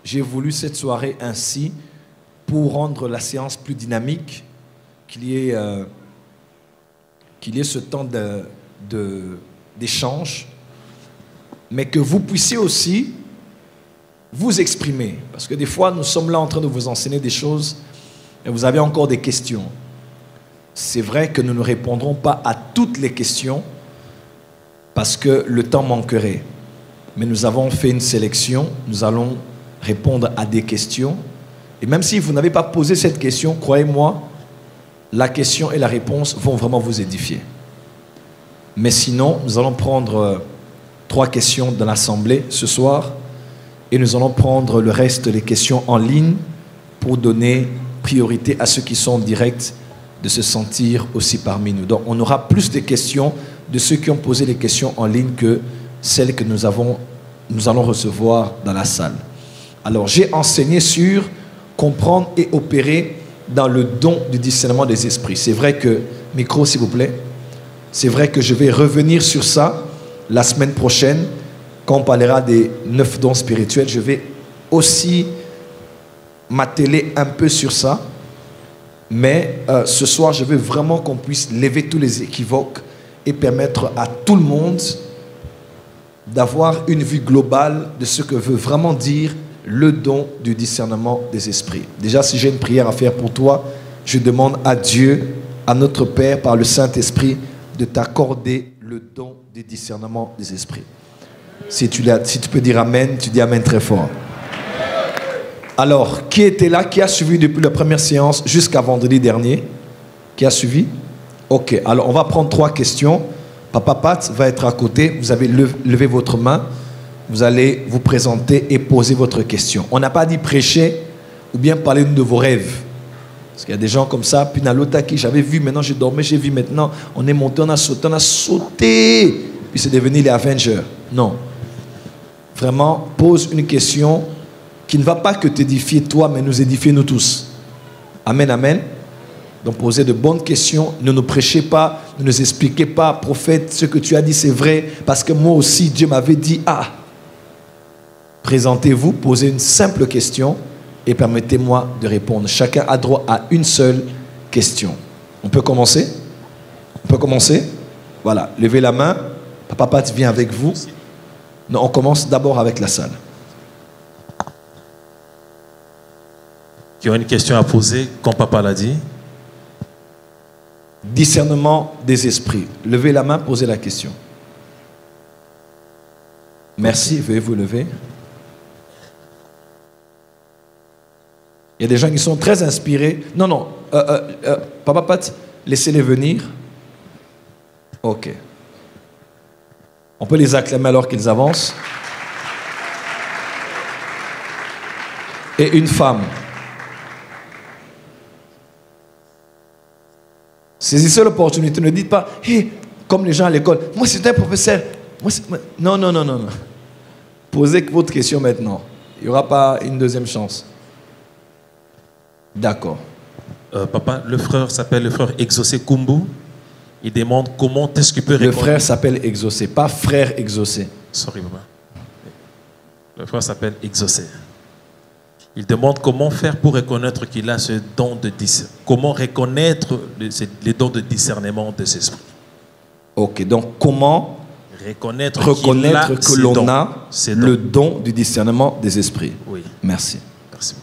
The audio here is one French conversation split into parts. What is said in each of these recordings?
j'ai voulu cette soirée ainsi pour rendre la séance plus dynamique, qu'il y ait ce temps d'échange, mais que vous puissiez aussi vous exprimer. Parce que des fois, nous sommes là en train de vous enseigner des choses et vous avez encore des questions. C'est vrai que nous ne répondrons pas à toutes les questions parce que le temps manquerait. Mais nous avons fait une sélection, nous allons répondre à des questions. Et même si vous n'avez pas posé cette question, croyez-moi, la question et la réponse vont vraiment vous édifier. Mais sinon, nous allons prendre 3 questions dans l'assemblée ce soir et nous allons prendre le reste des questions en ligne pour donner priorité à ceux qui sont en direct de se sentir aussi parmi nous. Donc on aura plus de questions de ceux qui ont posé les questions en ligne que celles que nous allons recevoir dans la salle. Alors j'ai enseigné sur comprendre et opérer dans le don du discernement des esprits. C'est vrai que, micro s'il vous plaît, c'est vrai que je vais revenir sur ça la semaine prochaine, quand on parlera des 9 dons spirituels. Je vais aussi m'atteler un peu sur ça. Mais ce soir, je veux vraiment qu'on puisse lever tous les équivoques et permettre à tout le monde d'avoir une vue globale de ce que veut vraiment dire le don du discernement des esprits. Déjà, si j'ai une prière à faire pour toi, je demande à Dieu, à notre Père, par le Saint-Esprit, de t'accorder le don du discernement des esprits. Si tu peux dire Amen, tu dis Amen très fort. Alors, qui était là, qui a suivi depuis la première séance jusqu'à vendredi dernier? Qui a suivi? Ok, alors on va prendre 3 questions. Papa Pat va être à côté. Vous avez levé votre main. Vous allez vous présenter et poser votre question. On n'a pas dit prêcher ou bien parler de vos rêves. Parce qu'il y a des gens comme ça. Puis dans l'autre qui j'avais vu, maintenant j'ai dormi, j'ai vu maintenant. On est monté, on a sauté. Puis c'est devenu les Avengers. Non. Vraiment, pose une question qui ne va pas que t'édifier toi, mais nous édifier nous tous. Amen, amen. Donc posez de bonnes questions. Ne nous prêchez pas, ne nous expliquez pas, prophète, ce que tu as dit c'est vrai. Parce que moi aussi, Dieu m'avait dit, présentez-vous, posez une simple question et permettez-moi de répondre. Chacun a droit à une seule question. On peut commencer? On peut commencer? Voilà, levez la main. Papa Pat vient avec vous. Non, on commence d'abord avec la salle. Qui ont une question à poser, comme papa l'a dit. Discernement des esprits. Levez la main, posez la question. Merci, veuillez vous lever. Il y a des gens qui sont très inspirés. Non, Papa Pat, laissez-les venir. Ok. On peut les acclamer alors qu'ils avancent. Et une femme. Saisissez l'opportunité. Ne dites pas, hey, comme les gens à l'école, moi c'est un professeur. Non. Posez votre question maintenant. Il n'y aura pas une deuxième chance. D'accord. Papa, le frère s'appelle le frère Exaucé Kumbu. Il demande comment est-ce qu'il peut répondre. Le frère s'appelle Exaucé, pas frère Exaucé. Sorry, papa. Le frère s'appelle Exaucé. Il demande comment faire pour reconnaître qu'il a ce don de discernement. Comment reconnaître les dons de discernement des esprits. Ok, donc comment reconnaître que l'on a le don du discernement des esprits. Oui. Merci. Merci.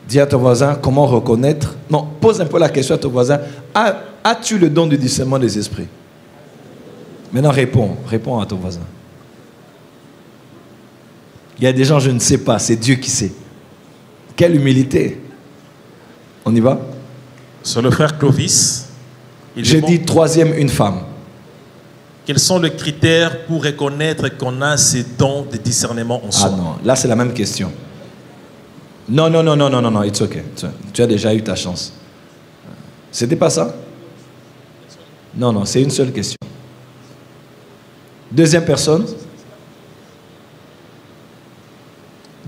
Dis à ton voisin comment reconnaître. Non, pose un peu la question à ton voisin. As-tu le don du discernement des esprits? Maintenant, réponds à ton voisin. Il y a des gens, je ne sais pas, c'est Dieu qui sait. Quelle humilité. On y va? Sur le frère Clovis. J'ai dit troisième, une femme. Quels sont les critères pour reconnaître qu'on a ces dons de discernement en soi? Ah non, là c'est la même question. Non, it's okay. Tu as déjà eu ta chance. C'était pas ça? Non, c'est une seule question. Deuxième personne?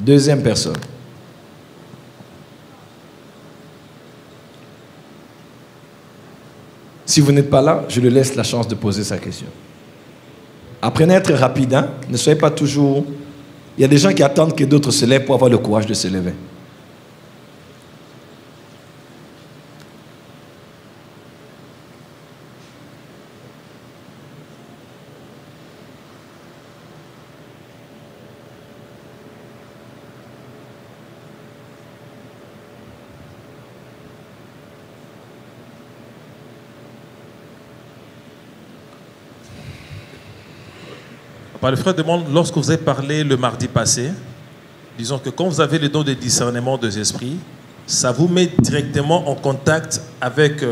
Deuxième personne. Si vous n'êtes pas là, je lui laisse la chance de poser sa question. Apprenez à être rapide, hein? Ne soyez pas toujours... Il y a des gens qui attendent que d'autres se lèvent pour avoir le courage de se lever. Le frère demande, lorsque vous avez parlé le mardi passé, disons que quand vous avez le don de discernement des esprits, ça vous met directement en contact avec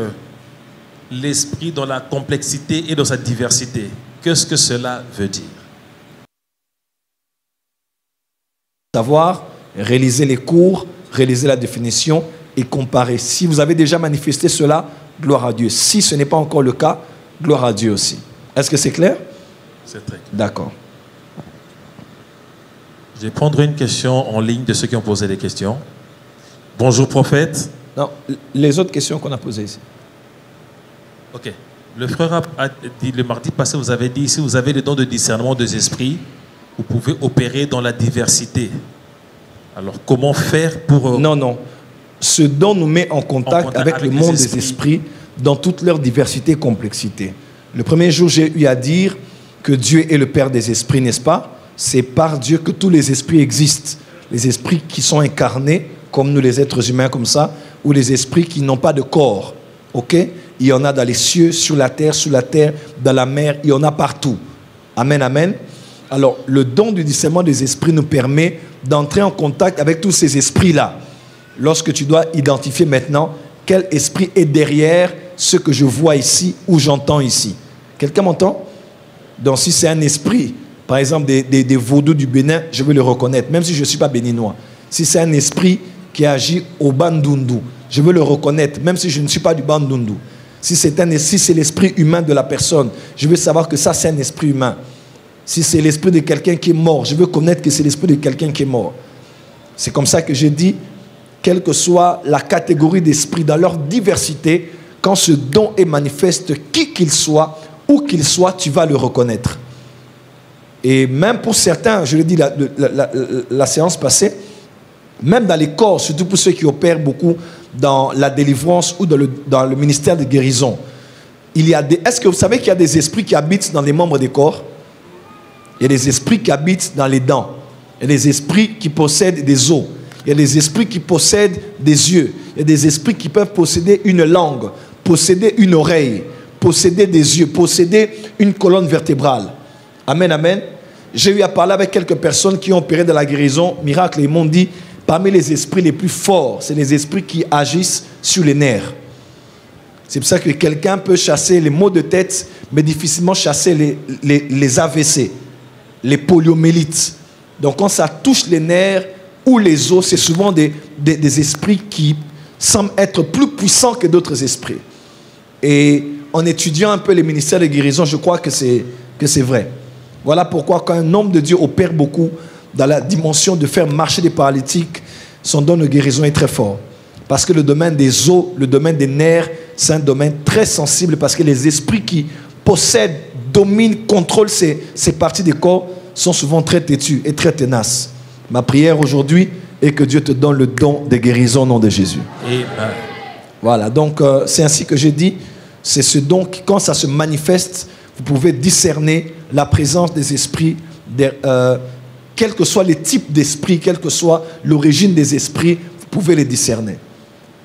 l'esprit dans la complexité et dans sa diversité. Qu'est-ce que cela veut dire? Savoir, réaliser les cours, réaliser la définition et comparer. Si vous avez déjà manifesté cela, gloire à Dieu. Si ce n'est pas encore le cas, gloire à Dieu aussi. Est-ce que c'est clair? C'est très clair. D'accord. Je vais prendre une question en ligne de ceux qui ont posé des questions. Bonjour prophète. Non, les autres questions qu'on a posées ici. Ok. Le frère a dit, le mardi passé, vous avez dit, si vous avez le don de discernement des esprits, vous pouvez opérer dans la diversité. Alors, comment faire pour... Non, non. Ce don nous met en contact avec le monde des esprits dans toute leur diversité et complexité. Le premier jour, j'ai eu à dire que Dieu est le Père des esprits, n'est-ce pas? C'est par Dieu que tous les esprits existent. Les esprits qui sont incarnés, comme nous les êtres humains comme ça, ou les esprits qui n'ont pas de corps. Ok? Il y en a dans les cieux, sur la terre, sous la terre, dans la mer, il y en a partout. Amen, amen. Alors, le don du discernement des esprits nous permet d'entrer en contact avec tous ces esprits-là. Lorsque tu dois identifier maintenant quel esprit est derrière ce que je vois ici ou j'entends ici. Quelqu'un m'entend? Donc, si c'est un esprit, par exemple des vaudous du Bénin, je veux le reconnaître, même si je ne suis pas béninois. Si c'est un esprit qui agit au Bandundu, je veux le reconnaître, même si je ne suis pas du Bandundu. Si c'est l'esprit humain de la personne, je veux savoir que ça, c'est un esprit humain. Si c'est l'esprit de quelqu'un qui est mort, je veux connaître que c'est l'esprit de quelqu'un qui est mort. C'est comme ça que j'ai dit, quelle que soit la catégorie d'esprit, dans leur diversité, quand ce don est manifeste, qui qu'il soit, où qu'il soit, tu vas le reconnaître. Et même pour certains, je l'ai dit la séance passée, même dans les corps, surtout pour ceux qui opèrent beaucoup dans la délivrance ou dans le ministère de guérison, est-ce que vous savez qu'il y a des esprits qui habitent dans les membres des corps? Il y a des esprits qui habitent dans les dents. Il y a des esprits qui possèdent des os. Il y a des esprits qui possèdent des yeux. Il y a des esprits qui peuvent posséder une langue, posséder une oreille, posséder des yeux, posséder une colonne vertébrale. Amen, amen. J'ai eu à parler avec quelques personnes qui ont opéré de la guérison miracle et ils m'ont dit, parmi les esprits les plus forts, c'est les esprits qui agissent sur les nerfs. C'est pour ça que quelqu'un peut chasser les maux de tête, mais difficilement chasser les AVC, les poliomyélites. Donc quand ça touche les nerfs ou les os, c'est souvent des esprits qui semblent être plus puissants que d'autres esprits. Et en étudiant un peu les ministères de guérison, je crois que c'est vrai. Voilà pourquoi quand un homme de Dieu opère beaucoup dans la dimension de faire marcher des paralytiques, son don de guérison est très fort. Parce que le domaine des os, le domaine des nerfs, c'est un domaine très sensible parce que les esprits qui possèdent, dominent, contrôlent ces parties du corps sont souvent très têtus et très tenaces. Ma prière aujourd'hui est que Dieu te donne le don de guérison au nom de Jésus. Amen. Voilà, donc c'est ainsi que j'ai dit, c'est ce don qui, quand ça se manifeste, vous pouvez discerner la présence des esprits, quels que soient les types d'esprits, quelle que soit l'origine des esprits, vous pouvez les discerner.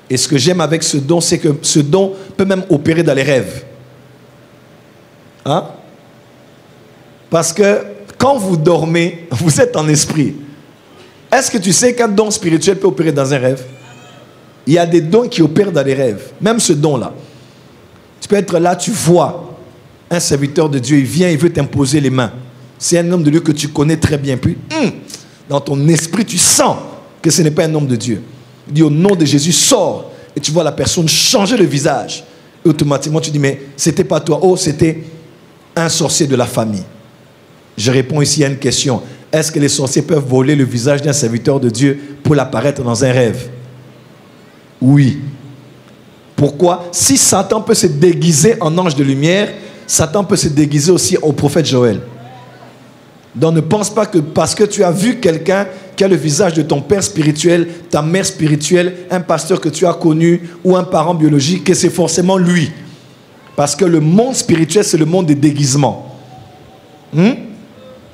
Et ce que j'aime avec ce don, c'est que ce don peut même opérer dans les rêves. Hein? Parce que quand vous dormez, vous êtes en esprit. Est-ce que tu sais qu'un don spirituel peut opérer dans un rêve? Il y a des dons qui opèrent dans les rêves. Même ce don-là. Tu peux être là, tu vois un serviteur de Dieu, il vient, il veut t'imposer les mains. C'est un homme de Dieu que tu connais très bien. Puis, dans ton esprit, tu sens que ce n'est pas un homme de Dieu. Il dit au nom de Jésus, sors. Et tu vois la personne changer de visage. Et automatiquement, tu dis, mais c'était pas toi. Oh, c'était un sorcier de la famille. Je réponds ici à une question. est-ce que les sorciers peuvent voler le visage d'un serviteur de Dieu pour l'apparaître dans un rêve? Oui. Pourquoi? Si Satan peut se déguiser en ange de lumière, Satan peut se déguiser aussi au prophète Joël. Donc ne pense pas que parce que tu as vu quelqu'un qui a le visage de ton père spirituel, ta mère spirituelle, un pasteur que tu as connu ou un parent biologique, que c'est forcément lui. Parce que le monde spirituel, c'est le monde des déguisements.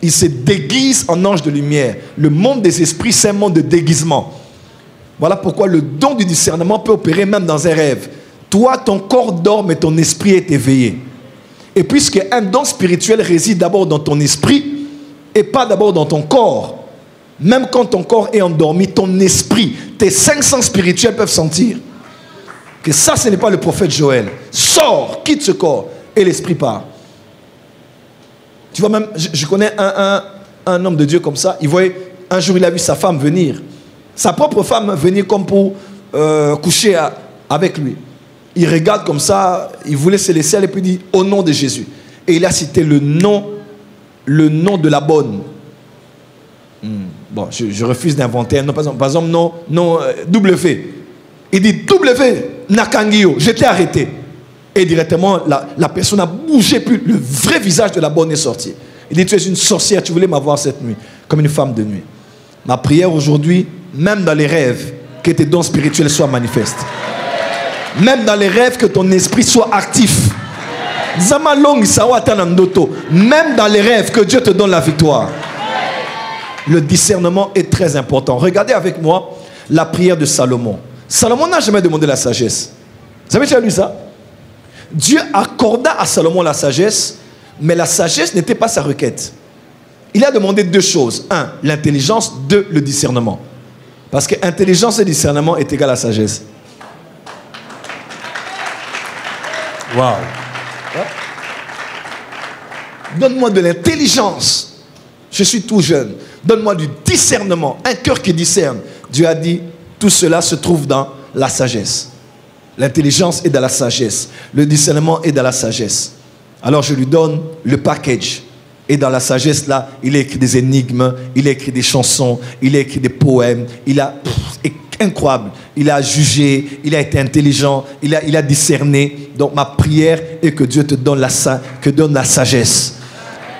Il se déguise en ange de lumière. Le monde des esprits, c'est un monde de déguisement. Voilà pourquoi le don du discernement peut opérer même dans un rêve. Toi, ton corps dort, mais ton esprit est éveillé. Et puisque un don spirituel réside d'abord dans ton esprit et pas d'abord dans ton corps, même quand ton corps est endormi, ton esprit, tes 5 sens spirituels peuvent sentir que ça, ce n'est pas le prophète Joël. Sors, quitte ce corps, et l'esprit part. Tu vois, même, je connais un homme de Dieu comme ça. Il voyait, un jour, il a vu sa femme venir. Sa propre femme venir comme pour coucher avec lui. Il regarde comme ça, il voulait se laisser aller, puis il dit, au nom de Jésus. Et il a cité le nom de la bonne. Bon, je refuse d'inventer un nom. Par exemple, non, W. Il dit, W, Nakangio, j'étais arrêté. Et directement, la personne a bougé, puis le vrai visage de la bonne est sorti. Il dit, tu es une sorcière, tu voulais m'avoir cette nuit, comme une femme de nuit. Ma prière aujourd'hui, même dans les rêves, que tes dons spirituels soient manifestes. Même dans les rêves, que ton esprit soit actif. Même dans les rêves, que Dieu te donne la victoire. Le discernement est très important. Regardez avec moi la prière de Salomon. Salomon n'a jamais demandé la sagesse. Vous avez déjà lu ça? Dieu accorda à Salomon la sagesse, mais la sagesse n'était pas sa requête. Il a demandé 2 choses. 1, l'intelligence. 2, le discernement. Parce que intelligence et discernement est égal à sagesse. Wow. Donne-moi de l'intelligence. Je suis tout jeune. Donne-moi du discernement. Un cœur qui discerne. Dieu a dit, tout cela se trouve dans la sagesse. L'intelligence est dans la sagesse. Le discernement est dans la sagesse. Alors je lui donne le package. Et dans la sagesse là, il a écrit des énigmes, il a écrit des chansons, il a écrit des poèmes. Incroyable. Il a jugé, il a été intelligent, il a discerné. Donc ma prière est que Dieu te donne la sagesse.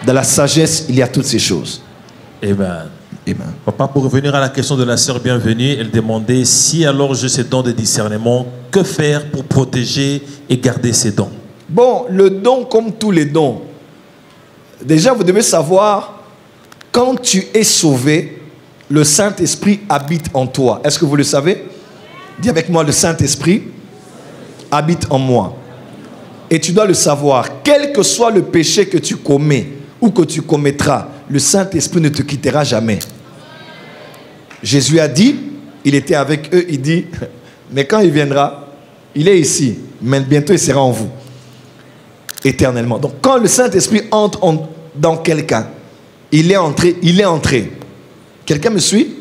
Dans la sagesse, il y a toutes ces choses. Amen. Amen. Papa, pour revenir à la question de la sœur bienvenue, elle demandait, si alors j'ai ce don de discernement, que faire pour protéger et garder ces dons? Bon, le don comme tous les dons. Déjà, vous devez savoir, quand tu es sauvé, le Saint-Esprit habite en toi. Est-ce que vous le savez? Dis avec moi, le Saint-Esprit habite en moi. Et tu dois le savoir, quel que soit le péché que tu commets ou que tu commettras, le Saint-Esprit ne te quittera jamais. Jésus a dit, il était avec eux, il dit, mais quand il viendra, il est ici, mais bientôt il sera en vous, éternellement. Donc quand le Saint-Esprit entre dans quelqu'un, il est entré. Quelqu'un me suit?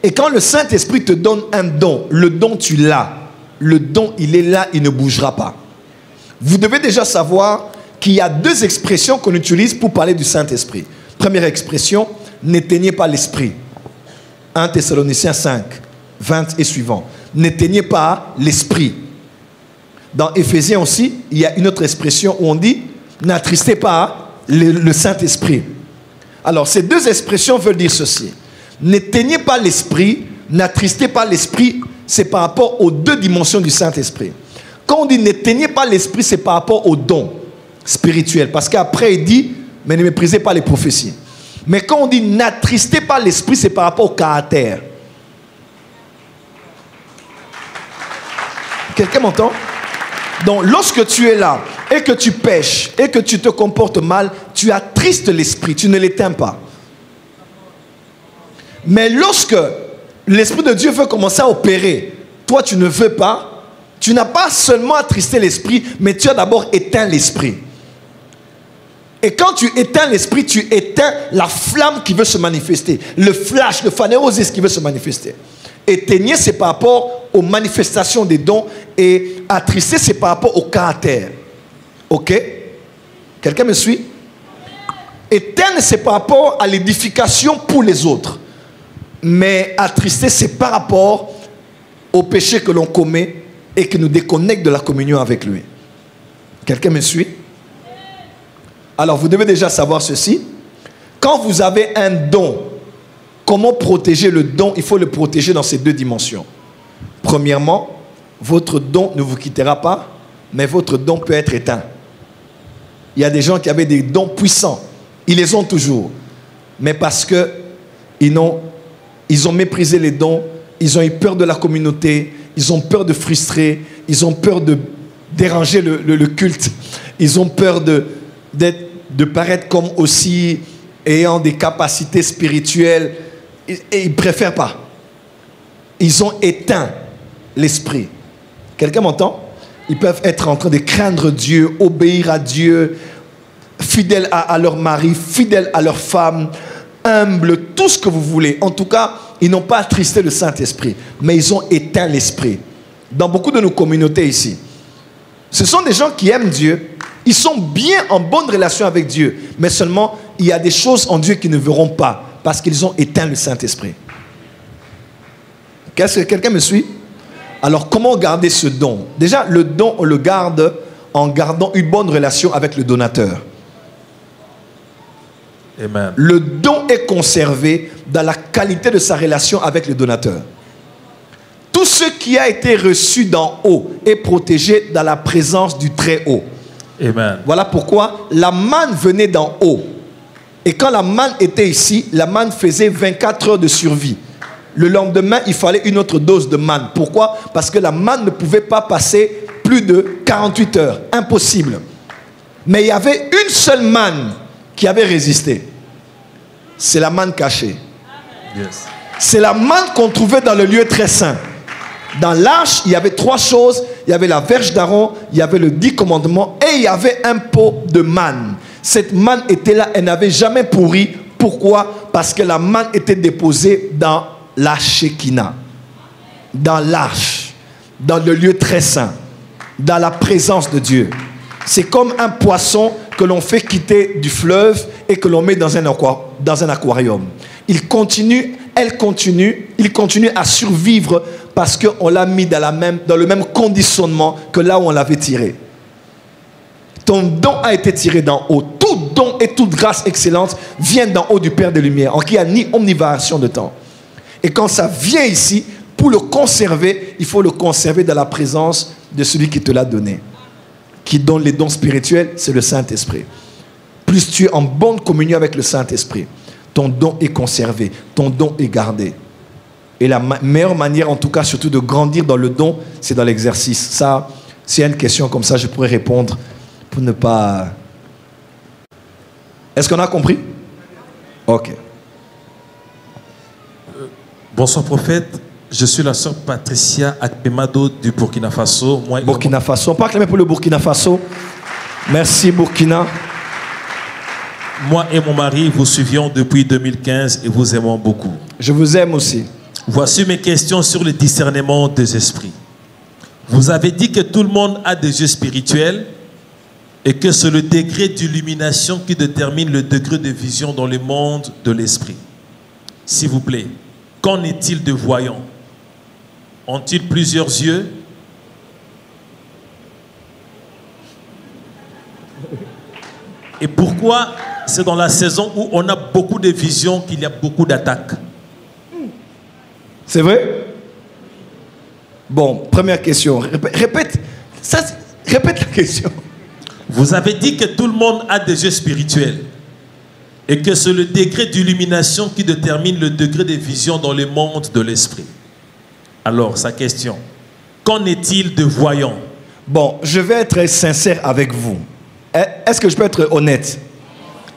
Et quand le Saint-Esprit te donne un don, le don tu l'as. Le don il est là, il ne bougera pas. Vous devez déjà savoir qu'il y a 2 expressions qu'on utilise pour parler du Saint-Esprit. Première expression, n'éteignez pas l'esprit. 1 Thessaloniciens 5, 20 et suivant. N'éteignez pas l'esprit. Dans Éphésiens aussi, il y a une autre expression où on dit, n'attristez pas le Saint-Esprit. Alors, ces 2 expressions veulent dire ceci. N'éteignez pas l'esprit, n'attristez pas l'esprit, c'est par rapport aux 2 dimensions du Saint-Esprit. Quand on dit n'éteignez pas l'esprit, c'est par rapport aux dons spirituels. Parce qu'après, il dit, mais ne méprisez pas les prophéties. Mais quand on dit n'attristez pas l'esprit, c'est par rapport au caractère. Quelqu'un m'entend? Donc, lorsque tu es là et que tu pèches et que tu te comportes mal, tu attristes l'esprit, tu ne l'éteins pas. Mais lorsque l'Esprit de Dieu veut commencer à opérer, toi tu ne veux pas, tu n'as pas seulement attristé l'esprit, mais tu as d'abord éteint l'esprit. Et quand tu éteins l'esprit, tu éteins la flamme qui veut se manifester, le flash, le phanérosis qui veut se manifester. Éteigner, c'est par rapport aux manifestations des dons, et attrister, c'est par rapport au caractère. Ok? Quelqu'un me suit? Éteindre, c'est par rapport à l'édification pour les autres. Mais attrister, c'est par rapport au péché que l'on commet et qui nous déconnecte de la communion avec lui. Quelqu'un me suit? Alors, vous devez déjà savoir ceci. Quand vous avez un don, comment protéger le don? Il faut le protéger dans ces deux dimensions. Premièrement, votre don ne vous quittera pas, mais votre don peut être éteint. Il y a des gens qui avaient des dons puissants. Ils les ont toujours. Mais parce qu'ils ont méprisé les dons, ils ont eu peur de la communauté, ils ont peur de frustrer, ils ont peur de déranger le culte, ils ont peur de paraître comme aussi ayant des capacités spirituelles, et ils ne préfèrent pas. Ils ont éteint l'esprit. Quelqu'un m'entend? Ils peuvent être en train de craindre Dieu, obéir à Dieu, fidèles à leur mari, fidèles à leur femme, humbles, tout ce que vous voulez. En tout cas, ils n'ont pas attristé le Saint-Esprit, mais ils ont éteint l'esprit. Dans beaucoup de nos communautés ici, ce sont des gens qui aiment Dieu, ils sont bien en bonne relation avec Dieu, mais seulement il y a des choses en Dieu qu'ils ne verront pas parce qu'ils ont éteint le Saint-Esprit. Est-ce que quelqu'un me suit? Alors, comment garder ce don? Déjà, le don, on le garde en gardant une bonne relation avec le donateur. Amen. Le don est conservé dans la qualité de sa relation avec le donateur. Tout ce qui a été reçu d'en haut est protégé dans la présence du Très-Haut. Amen. Voilà pourquoi la manne venait d'en haut. Et quand la manne était ici, la manne faisait 24 heures de survie. Le lendemain, il fallait une autre dose de manne. Pourquoi? Parce que la manne ne pouvait pas passer plus de 48 heures. Impossible. Mais il y avait une seule manne qui avait résisté. C'est la manne cachée. Yes. C'est la manne qu'on trouvait dans le lieu très saint. Dans l'arche, il y avait 3 choses. Il y avait la verge d'Aaron, il y avait le 10 commandements et il y avait un pot de manne. Cette manne était là, elle n'avait jamais pourri. Pourquoi? Parce que la manne était déposée dans la Shekinah, dans l'arche, dans le lieu très saint, dans la présence de Dieu. C'est comme un poisson que l'on fait quitter du fleuve et que l'on met dans un aquarium. Il continue à survivre parce qu'on l'a mis dans le même conditionnement que là où on l'avait tiré. Ton don a été tiré d'en haut. Tout don et toute grâce excellente viennent d'en haut du Père des Lumières, en qui il n'y a ni ombre ni variation de temps. Et quand ça vient ici, pour le conserver, il faut le conserver dans la présence de celui qui te l'a donné. Qui donne les dons spirituels, c'est le Saint-Esprit. Plus tu es en bonne communion avec le Saint-Esprit, ton don est conservé, ton don est gardé. Et la meilleure manière, en tout cas, surtout de grandir dans le don, c'est dans l'exercice. Ça, s'il y a une question comme ça, je pourrais répondre pour ne pas... Est-ce qu'on a compris? Ok. Bonsoir prophète, je suis la sœur Patricia Akpemado du Burkina Faso. Burkina Faso, on peut acclamer pour le Burkina Faso. Merci Burkina. Moi et mon mari vous suivions depuis 2015 et vous aimons beaucoup. Je vous aime aussi. Voici mes questions sur le discernement des esprits. Vous avez dit que tout le monde a des yeux spirituels et que c'est le degré d'illumination qui détermine le degré de vision dans le monde de l'esprit. S'il vous plaît, qu'en est-il de voyants? Ont-ils plusieurs yeux? Et pourquoi c'est dans la saison où on a beaucoup de visions qu'il y a beaucoup d'attaques? C'est vrai? Bon, première question. Répète la question. Vous avez dit que tout le monde a des yeux spirituels et que c'est le degré d'illumination qui détermine le degré de vision dans le monde de l'esprit. Alors, sa question, qu'en est-il de voyants? Bon, je vais être sincère avec vous. Est-ce que je peux être honnête?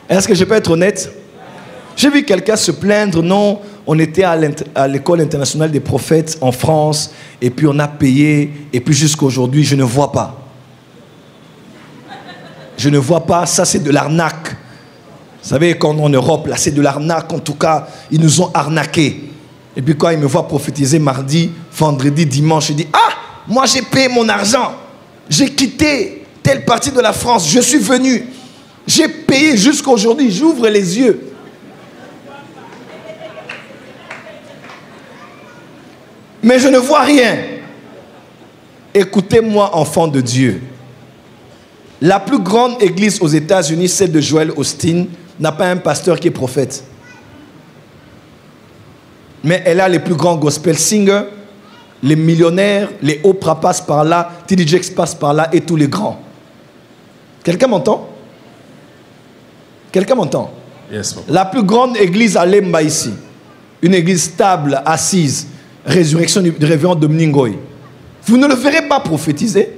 Est-ce que je peux être honnête? J'ai vu quelqu'un se plaindre, non, on était à l'école internationale des prophètes en France, et puis on a payé, et puis jusqu'à aujourd'hui, je ne vois pas. Je ne vois pas, ça c'est de l'arnaque. Vous savez, quand en Europe, là c'est de l'arnaque, en tout cas, ils nous ont arnaqués. Et puis quand ils me voient prophétiser mardi, vendredi, dimanche, ils disent, ah, moi j'ai payé mon argent, j'ai quitté telle partie de la France, je suis venu. J'ai payé jusqu'à aujourd'hui, j'ouvre les yeux. Mais je ne vois rien. Écoutez-moi, enfants de Dieu. La plus grande église aux États-Unis, celle de Joel Osteen, n'a pas un pasteur qui est prophète. Mais elle a les plus grands gospel singers, les millionnaires, les Oprah passent par là, T.D. Jakes passe par là et tous les grands. Quelqu'un m'entend? Quelqu'un m'entend? Yes, la plus grande église à Lemba ici, une église stable, assise, résurrection du révérend Dominique Ngoï. Vous ne le verrez pas prophétiser.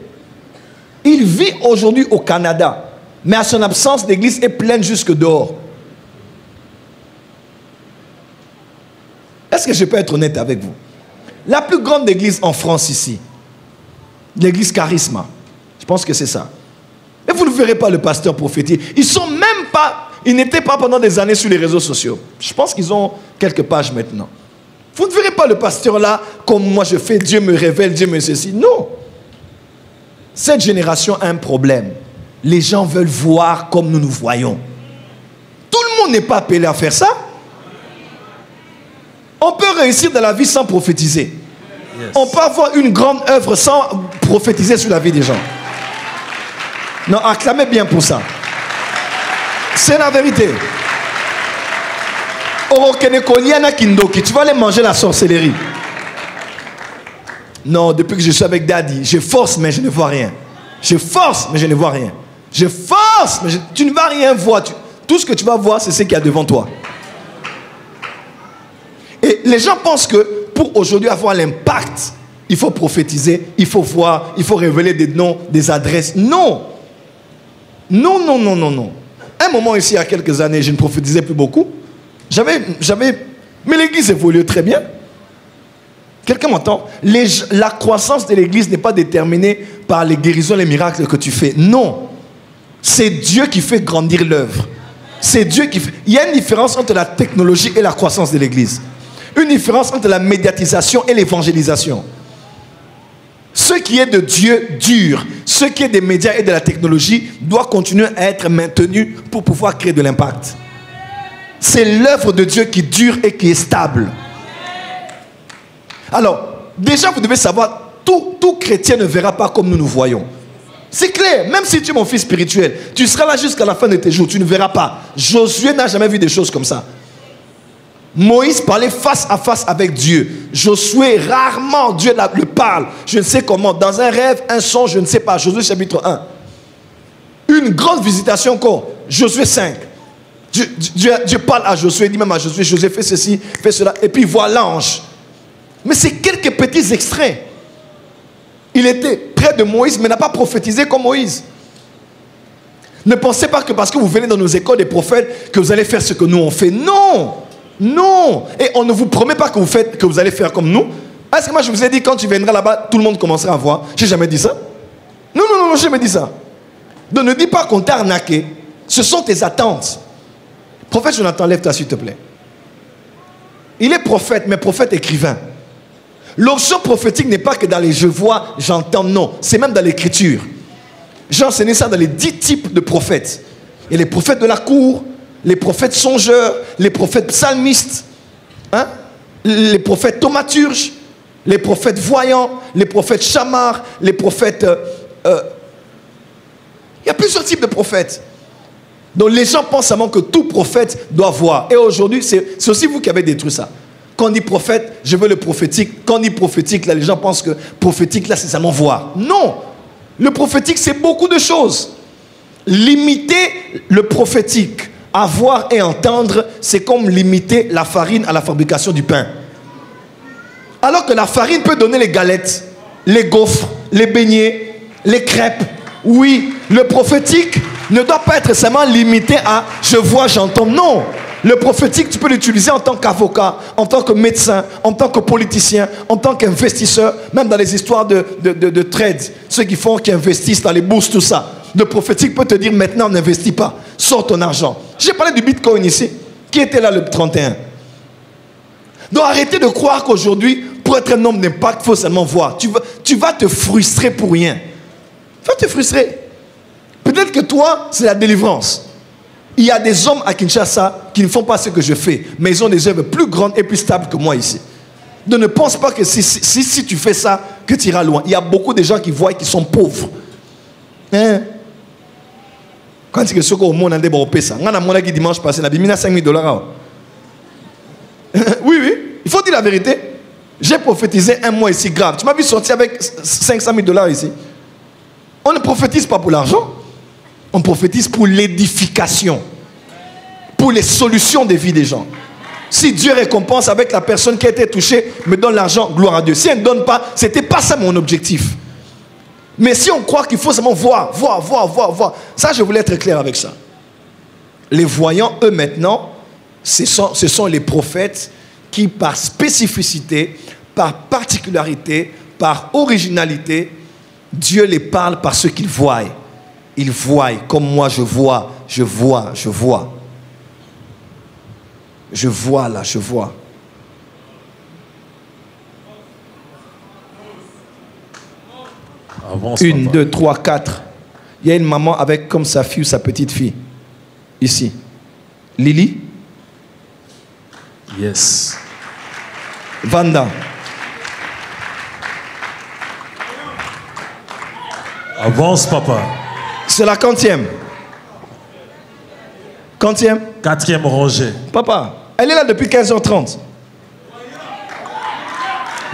Il vit aujourd'hui au Canada, mais à son absence, l'église est pleine jusque dehors. Est-ce que je peux être honnête avec vous? La plus grande église en France ici, l'église Charisma, je pense que c'est ça. Et vous ne verrez pas le pasteur prophétiser. Ils n'étaient pas pendant des années sur les réseaux sociaux. Je pense qu'ils ont quelques pages maintenant. Vous ne verrez pas le pasteur là, comme moi je fais, Dieu me révèle, Dieu me ceci. Non. Cette génération a un problème. Les gens veulent voir comme nous nous voyons. Tout le monde n'est pas appelé à faire ça. On peut réussir dans la vie sans prophétiser. Yes. On peut avoir une grande œuvre sans prophétiser sur la vie des gens. Non, acclamez bien pour ça. C'est la vérité. Tu vas aller manger la sorcellerie. Non, depuis que je suis avec Daddy, je force mais je ne vois rien. Je force mais je ne vois rien. Je force mais tu ne vas rien voir. Tout ce que tu vas voir, c'est ce qu'il y a devant toi. Et les gens pensent que pour aujourd'hui avoir l'impact, il faut prophétiser, il faut voir, il faut révéler des noms, des adresses. Non. Non, non, non, non, non. Un moment ici, il y a quelques années, je ne prophétisais plus beaucoup. Mais l'église évolue très bien. Quelqu'un m'entend? La croissance de l'église n'est pas déterminée par les guérisons, les miracles que tu fais. Non. C'est Dieu qui fait grandir l'œuvre. C'est Dieu qui fait... Il y a une différence entre la technologie et la croissance de l'église. Une différence entre la médiatisation et l'évangélisation. Ce qui est de Dieu dure. Ce qui est des médias et de la technologie doit continuer à être maintenu pour pouvoir créer de l'impact. C'est l'œuvre de Dieu qui dure et qui est stable. Alors, déjà vous devez savoir, tout chrétien ne verra pas comme nous nous voyons. C'est clair, même si tu es mon fils spirituel, tu seras là jusqu'à la fin de tes jours, tu ne verras pas. Josué n'a jamais vu des choses comme ça. Moïse parlait face à face avec Dieu. Josué, rarement Dieu le parle. Je ne sais comment. Dans un rêve, un songe, je ne sais pas. Josué chapitre 1. Une grande visitation encore. Josué 5. Dieu parle à Josué, dit même à Josué, Josué fait ceci, fait cela. Et puis il voit l'ange. Mais c'est quelques petits extraits. Il était près de Moïse, mais n'a pas prophétisé comme Moïse. Ne pensez pas que parce que vous venez dans nos écoles des prophètes, que vous allez faire ce que nous on fait. Non. Non. Et on ne vous promet pas que vous allez faire comme nous. Est-ce que moi je vous ai dit quand tu viendras là-bas, tout le monde commencera à voir? J'ai jamais dit ça. Non, non, non, non, j'ai jamais dit ça. Donc ne dis pas qu'on t'a arnaqué. Ce sont tes attentes. Prophète Jonathan, lève-toi s'il te plaît. Il est prophète, mais prophète écrivain. L'option prophétique n'est pas que dans les je vois, j'entends, non. C'est même dans l'écriture. J'ai enseigné ça dans les 10 types de prophètes. Il y a les prophètes de la cour, les prophètes songeurs, les prophètes psalmistes, hein? Les prophètes thaumaturges, les prophètes voyants, les prophètes chamars, les prophètes... Il y a plusieurs types de prophètes. Donc les gens pensent seulement que tout prophète doit voir. Et aujourd'hui, c'est aussi vous qui avez détruit ça. Quand on dit prophète, je veux le prophétique. Quand on dit prophétique, là, les gens pensent que prophétique, là, c'est seulement voir. Non. Le prophétique, c'est beaucoup de choses. Limiter le prophétique à voir et entendre, c'est comme limiter la farine à la fabrication du pain. Alors que la farine peut donner les galettes, les gaufres, les beignets, les crêpes. Oui, le prophétique ne doit pas être seulement limité à « je vois, j'entends ». Non. Le prophétique, tu peux l'utiliser en tant qu'avocat, en tant que médecin, en tant que politicien, en tant qu'investisseur, même dans les histoires de trade, ceux qui investissent dans les bourses, tout ça. Le prophétique peut te dire maintenant, n'investis pas, sors ton argent. J'ai parlé du Bitcoin ici. Qui était là le 31? Donc arrêtez de croire qu'aujourd'hui, pour être un homme d'impact, il faut seulement voir. Tu vas te frustrer pour rien. Tu vas te frustrer. Peut-être que toi, c'est la délivrance. Il y a des hommes à Kinshasa qui ne font pas ce que je fais, mais ils ont des œuvres plus grandes et plus stables que moi ici. Donc ne pense pas que si tu fais ça, que tu iras loin. Il y a beaucoup de gens qui voient qui sont pauvres. Hein? Quand tu es sûr qu'au monde, on a ça. On a mon qui dimanche passé, on a mis 5 000 $. Oui, oui, il faut dire la vérité. J'ai prophétisé un mois ici grave. Tu m'as vu sortir avec 500 000 $ ici. On ne prophétise pas pour l'argent. On prophétise pour l'édification. Pour les solutions de vie des gens. Si Dieu récompense avec la personne qui a été touchée, me donne l'argent, gloire à Dieu. Si elle ne donne pas, ce n'était pas ça mon objectif. Mais si on croit qu'il faut seulement voir. Ça, je voulais être clair avec ça. Les voyants, eux maintenant, ce sont les prophètes qui, par spécificité, par particularité, par originalité, Dieu les parle par ce qu'ils voient. Ils voient comme moi je vois. Je vois là, je vois. Avance, 1, papa. 2, 3, 4. Il y a une maman avec comme sa fille ou sa petite fille. Ici. Lily. Yes. Vanda. Avance, papa. C'est la quantième. Quantième. 4e rangée. Papa, elle est là depuis 15h30.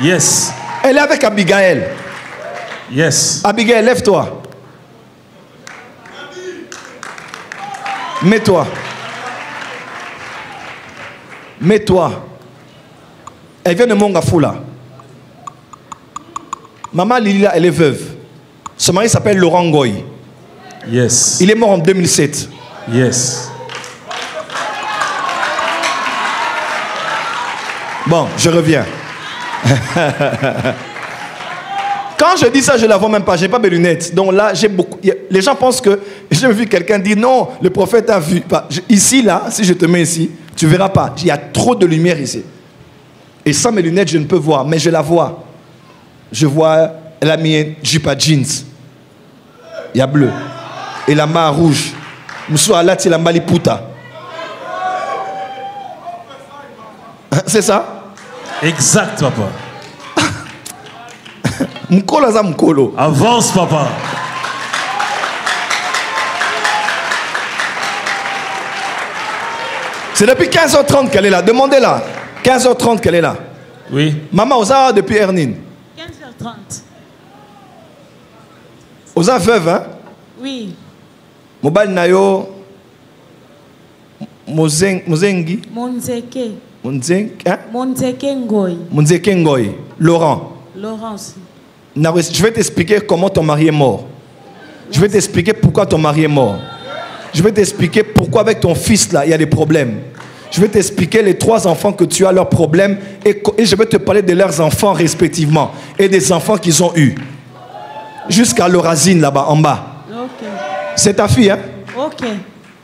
Yes. Elle est avec Abigail. Yes. Abigail, lève-toi. Mets-toi. Mets-toi. Elle vient de Mongafula. Maman Lila, elle est veuve. Son mari s'appelle Laurent Goy. Yes. Il est mort en 2007. Yes. Bon, je reviens. Quand je dis ça, je ne la vois même pas. Je n'ai pas mes lunettes. Donc là, j'ai beaucoup. Les gens pensent que j'ai vu quelqu'un dire non, le prophète a vu. Ici, là, si je te mets ici, tu ne verras pas. Il y a trop de lumière ici. Et sans mes lunettes, je ne peux voir. Mais je la vois. Je vois, elle a mis un jupe à jeans. Il y a bleu. Et la main rouge. Moussou Allah, c'est la maliputa. C'est ça? Exact, papa. Mkolo za mkolo. Avance, papa. C'est depuis 15h30 qu'elle est là. Demandez-la. 15h30 qu'elle est là. Oui. Maman, Oza depuis Ernine. 15h30. Oza veuve, hein? Oui. Mobile Nayo. Mozengi. Monzeke. Monzeng, hein? Monzeke Ngoy. Monzeke Ngoy. Laurent. Laurence. Je vais t'expliquer comment ton mari est mort. Je vais t'expliquer pourquoi ton mari est mort. Je vais t'expliquer pourquoi avec ton fils là, il y a des problèmes. Je vais t'expliquer les 3 enfants que tu as, leurs problèmes. Et je vais te parler de leurs enfants respectivement. Et des enfants qu'ils ont eus. Jusqu'à l'Orazine là-bas, en bas. Ok. C'est ta fille, hein? Ok.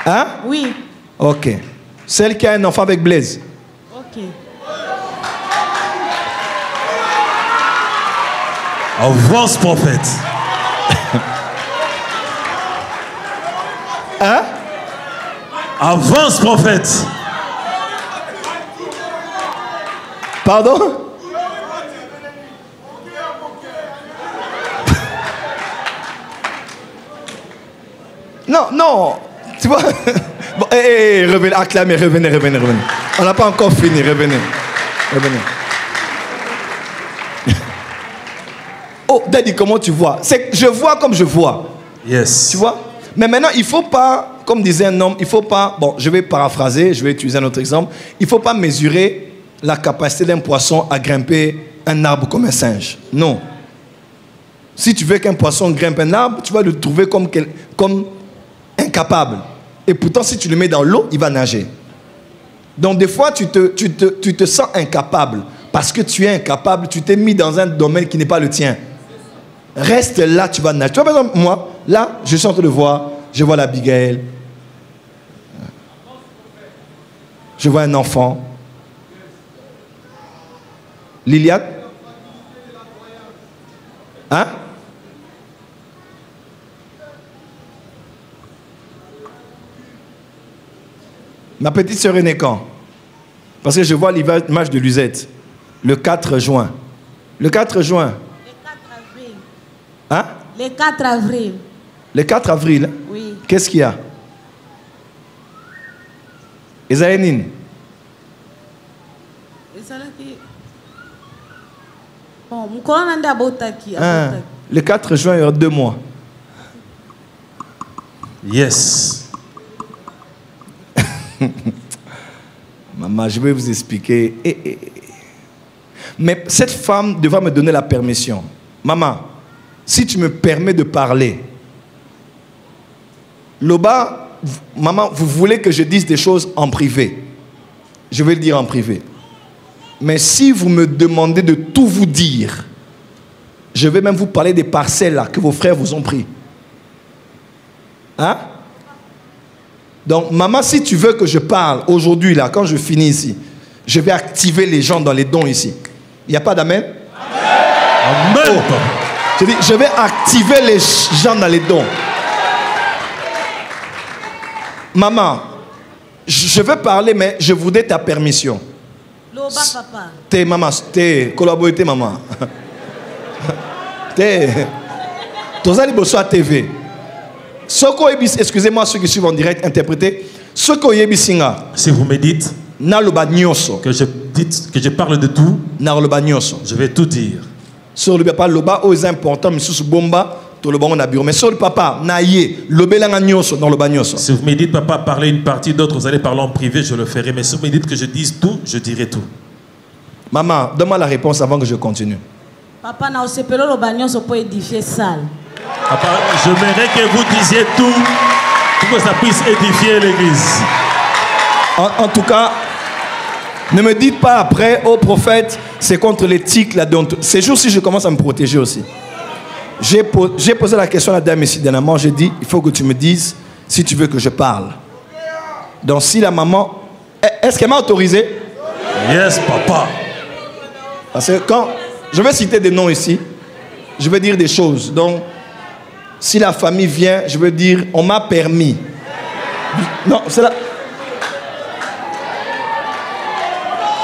Hein? Oui. Ok. Celle qui a un enfant avec Blaise. Ok. Avance, prophète. Hein? Avance, prophète. Pardon? Non, non. Tu vois? Bon, revenez, acclamez, revenez. On n'a pas encore fini, revenez. Oh, Daddy, comment tu vois? C'est que je vois comme je vois. Yes. Tu vois? Mais maintenant, il ne faut pas, comme disait un homme, il ne faut pas, bon, je vais paraphraser, je vais utiliser un autre exemple, il ne faut pas mesurer la capacité d'un poisson à grimper un arbre comme un singe. Non. Si tu veux qu'un poisson grimpe un arbre, tu vas le trouver comme incapable. Et pourtant, si tu le mets dans l'eau, il va nager. Donc, des fois, tu te sens incapable. Parce que tu es incapable, tu t'es mis dans un domaine qui n'est pas le tien. Reste là, tu vas nager. Tu vois, par exemple, moi, là, je suis en train de voir, je vois l'Abigail. Je vois un enfant. Liliane? Hein? Ma petite sœur est née quand? Parce que je vois l'image de Luzette. Le 4 juin. Le 4 juin. Le 4 avril. Hein? Le 4 avril. Le 4 avril. Oui. Qu'est-ce qu'il y a? Esaïnine. Bon, Le 4 juin, il y aura 2 mois. Yes. Maman, je vais vous expliquer. Mais cette femme devra me donner la permission. Maman, si tu me permets de parler, Loba, maman, vous voulez que je dise des choses en privé. Je vais le dire en privé. Mais si vous me demandez de tout vous dire, je vais même vous parler des parcelles là que vos frères vous ont pris. Hein? Donc, maman, si tu veux que je parle aujourd'hui, là, quand je finis ici, je vais activer les gens dans les dons ici. Il n'y a pas d'amen? Amen. Oh. Je dis, je vais activer les gens dans les dons. Maman, je veux parler, mais je voudrais ta permission. Loba, papa. T'es maman, t'es collaborateur, maman. T'es. Tozali Bosso TV. Excusez-moi ceux qui suivent en direct, interpréter. Si vous me dites que je parle de tout, je vais tout dire. Sur le papa, loba est important, mais sur bomba, tout le bon on a bureau. Mais sur le papa, naïe, lobelanga nyoso dans le bagnoso. Si vous me dites papa parler une partie, d'autres vous allez parler en privé, je le ferai. Mais si vous me dites que je dise tout, je dirai tout. Maman, donne-moi la réponse avant que je continue. Papa, na osepelo lo bagnoso pour édifier salle. Papa, j'aimerais que vous disiez tout pour que ça puisse édifier l'église. En tout cas, ne me dites pas après, oh prophète, c'est contre l'éthique, la déontologie. Ces jours-ci, je commence à me protéger aussi. J'ai posé la question à la dame ici dernièrement. J'ai dit, il faut que tu me dises si tu veux que je parle. Donc si la maman... Est-ce qu'elle m'a autorisé? Yes, papa. Parce que quand... Je vais citer des noms ici. Je vais dire des choses. Donc, si la famille vient, je veux dire, on m'a permis. Non, c'est là...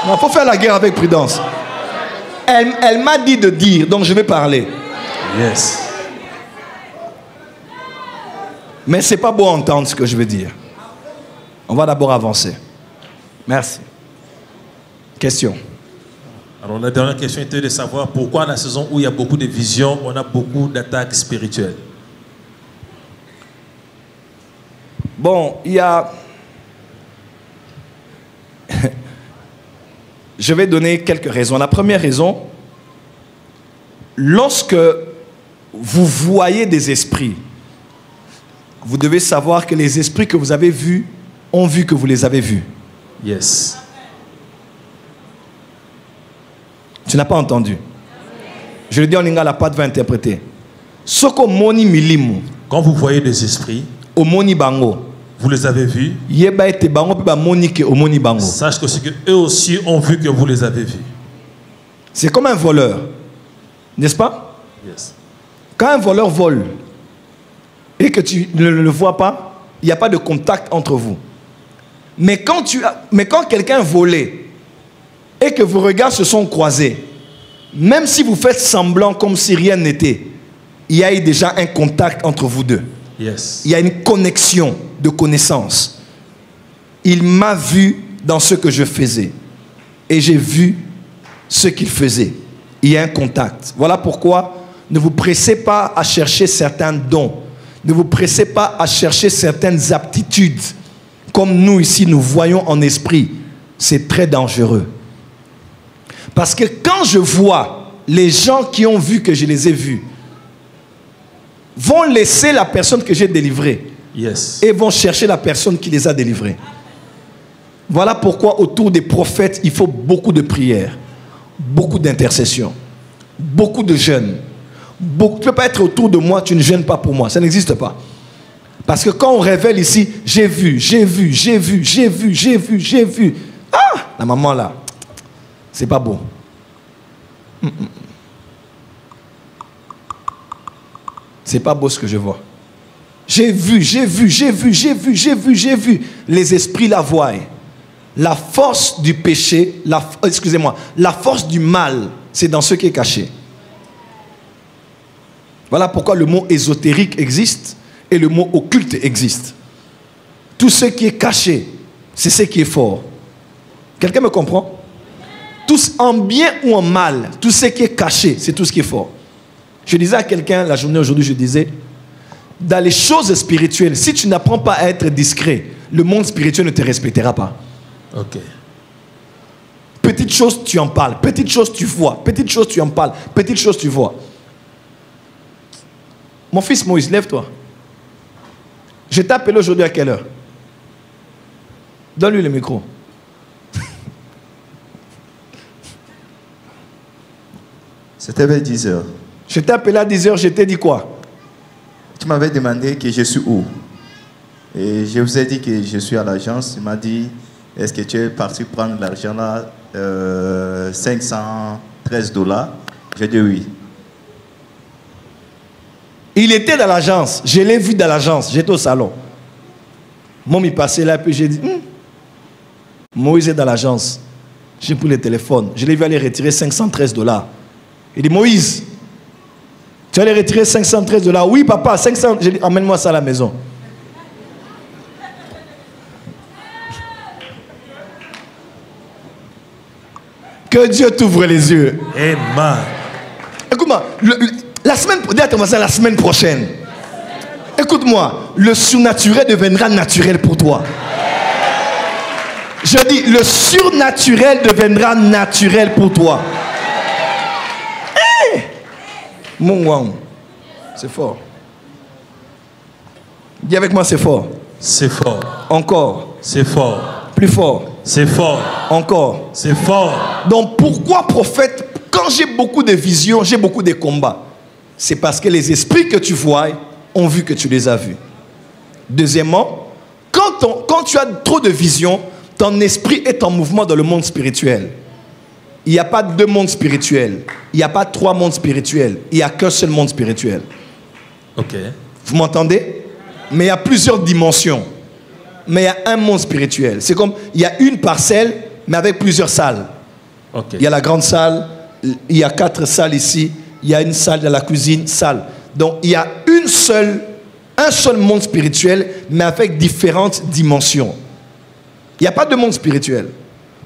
Il faut faire la guerre avec prudence. Elle m'a dit de dire, donc je vais parler. Yes. Mais c'est pas beau entendre ce que je veux dire. On va d'abord avancer. Merci. Question. Alors la dernière question était de savoir pourquoi la saison où il y a beaucoup de visions, on a beaucoup d'attaques spirituelles. Bon, il y a... Je vais donner quelques raisons. La première raison, lorsque vous voyez des esprits, vous devez savoir que les esprits que vous avez vus ont vu que vous les avez vus. Yes. Tu n'as pas entendu. Je le dis en lingala, pas de va interpréter. Soko moni milimu. Quand vous voyez des esprits, au moni bango. Vous les avez vus. Sache que c'est que eux aussi ont vu que vous les avez vus. C'est comme un voleur, n'est-ce pas? Yes. Quand un voleur vole et que tu ne le vois pas, il n'y a pas de contact entre vous. Mais quand quelqu'un volait et que vos regards se sont croisés, même si vous faites semblant comme si rien n'était, il y a eu déjà un contact entre vous deux. Yes. Il y a une connexion de connaissance. Il m'a vu dans ce que je faisais et j'ai vu ce qu'il faisait. Il y a un contact. Voilà pourquoi ne vous pressez pas à chercher certains dons. Ne vous pressez pas à chercher certaines aptitudes. Comme nous ici, nous voyons en esprit. C'est très dangereux. Parce que quand je vois les gens qui ont vu que je les ai vus, vont laisser la personne que j'ai délivrée. Yes. Et vont chercher la personne qui les a délivrés. Voilà pourquoi autour des prophètes, il faut beaucoup de prières, beaucoup d'intercessions, beaucoup de jeûnes. Tu ne peux pas être autour de moi, tu ne jeûnes pas pour moi. Ça n'existe pas. Parce que quand on révèle ici, j'ai vu. Ah, la maman là, c'est pas beau. C'est pas beau ce que je vois. J'ai vu. Les esprits la voient. La force du péché, la force du mal, c'est dans ce qui est caché. Voilà pourquoi le mot ésotérique existe et le mot occulte existe. Tout ce qui est caché, c'est ce qui est fort. Quelqu'un me comprend? Tout en bien ou en mal, tout ce qui est caché, c'est tout ce qui est fort. Je disais à quelqu'un la journée aujourd'hui, je disais, dans les choses spirituelles, si tu n'apprends pas à être discret, le monde spirituel ne te respectera pas. Ok. Petite chose, tu en parles. Petite chose, tu vois. Petite chose, tu en parles. Petite chose, tu vois. Mon fils Moïse, lève-toi. Je t'ai appelé aujourd'hui à quelle heure? Donne-lui le micro. C'était vers 10 heures. Je t'ai appelé à 10 heures, je t'ai dit quoi? Tu m'avais demandé que je suis où. Et je vous ai dit que je suis à l'agence. Il m'a dit, est-ce que tu es parti prendre l'argent là, $513? J'ai dit oui. Il était dans l'agence. Je l'ai vu dans l'agence. J'étais au salon. Moi, il passait là, puis j'ai dit, Moïse est dans l'agence. J'ai pris le téléphone. Je l'ai vu aller retirer $513. Il dit, Moïse, tu vas aller retirer $513? Oui, papa, 500. J'ai dit, emmène-moi ça à la maison. Que Dieu t'ouvre les yeux. Amen. Écoute-moi, la semaine prochaine, écoute-moi, le surnaturel deviendra naturel pour toi. Je dis, le surnaturel deviendra naturel pour toi. Hey! Mon wow. C'est fort. Dis avec moi, c'est fort. C'est fort. Encore. C'est fort. Plus fort. C'est fort. Encore. C'est fort. Donc pourquoi prophète, quand j'ai beaucoup de visions, j'ai beaucoup de combats? C'est parce que les esprits que tu vois ont vu que tu les as vus. Deuxièmement, quand tu as trop de visions, ton esprit est en mouvement dans le monde spirituel. Il n'y a pas deux mondes spirituels. Il n'y a pas trois mondes spirituels. Il n'y a qu'un seul monde spirituel. Ok. Vous m'entendez? Mais il y a plusieurs dimensions. Mais il y a un monde spirituel. C'est comme, il y a une parcelle, mais avec plusieurs salles. Okay. Il y a la grande salle, il y a 4 salles ici, il y a une salle dans la cuisine, salle. Donc il y a un seul monde spirituel, mais avec différentes dimensions. Il n'y a pas de monde spirituel.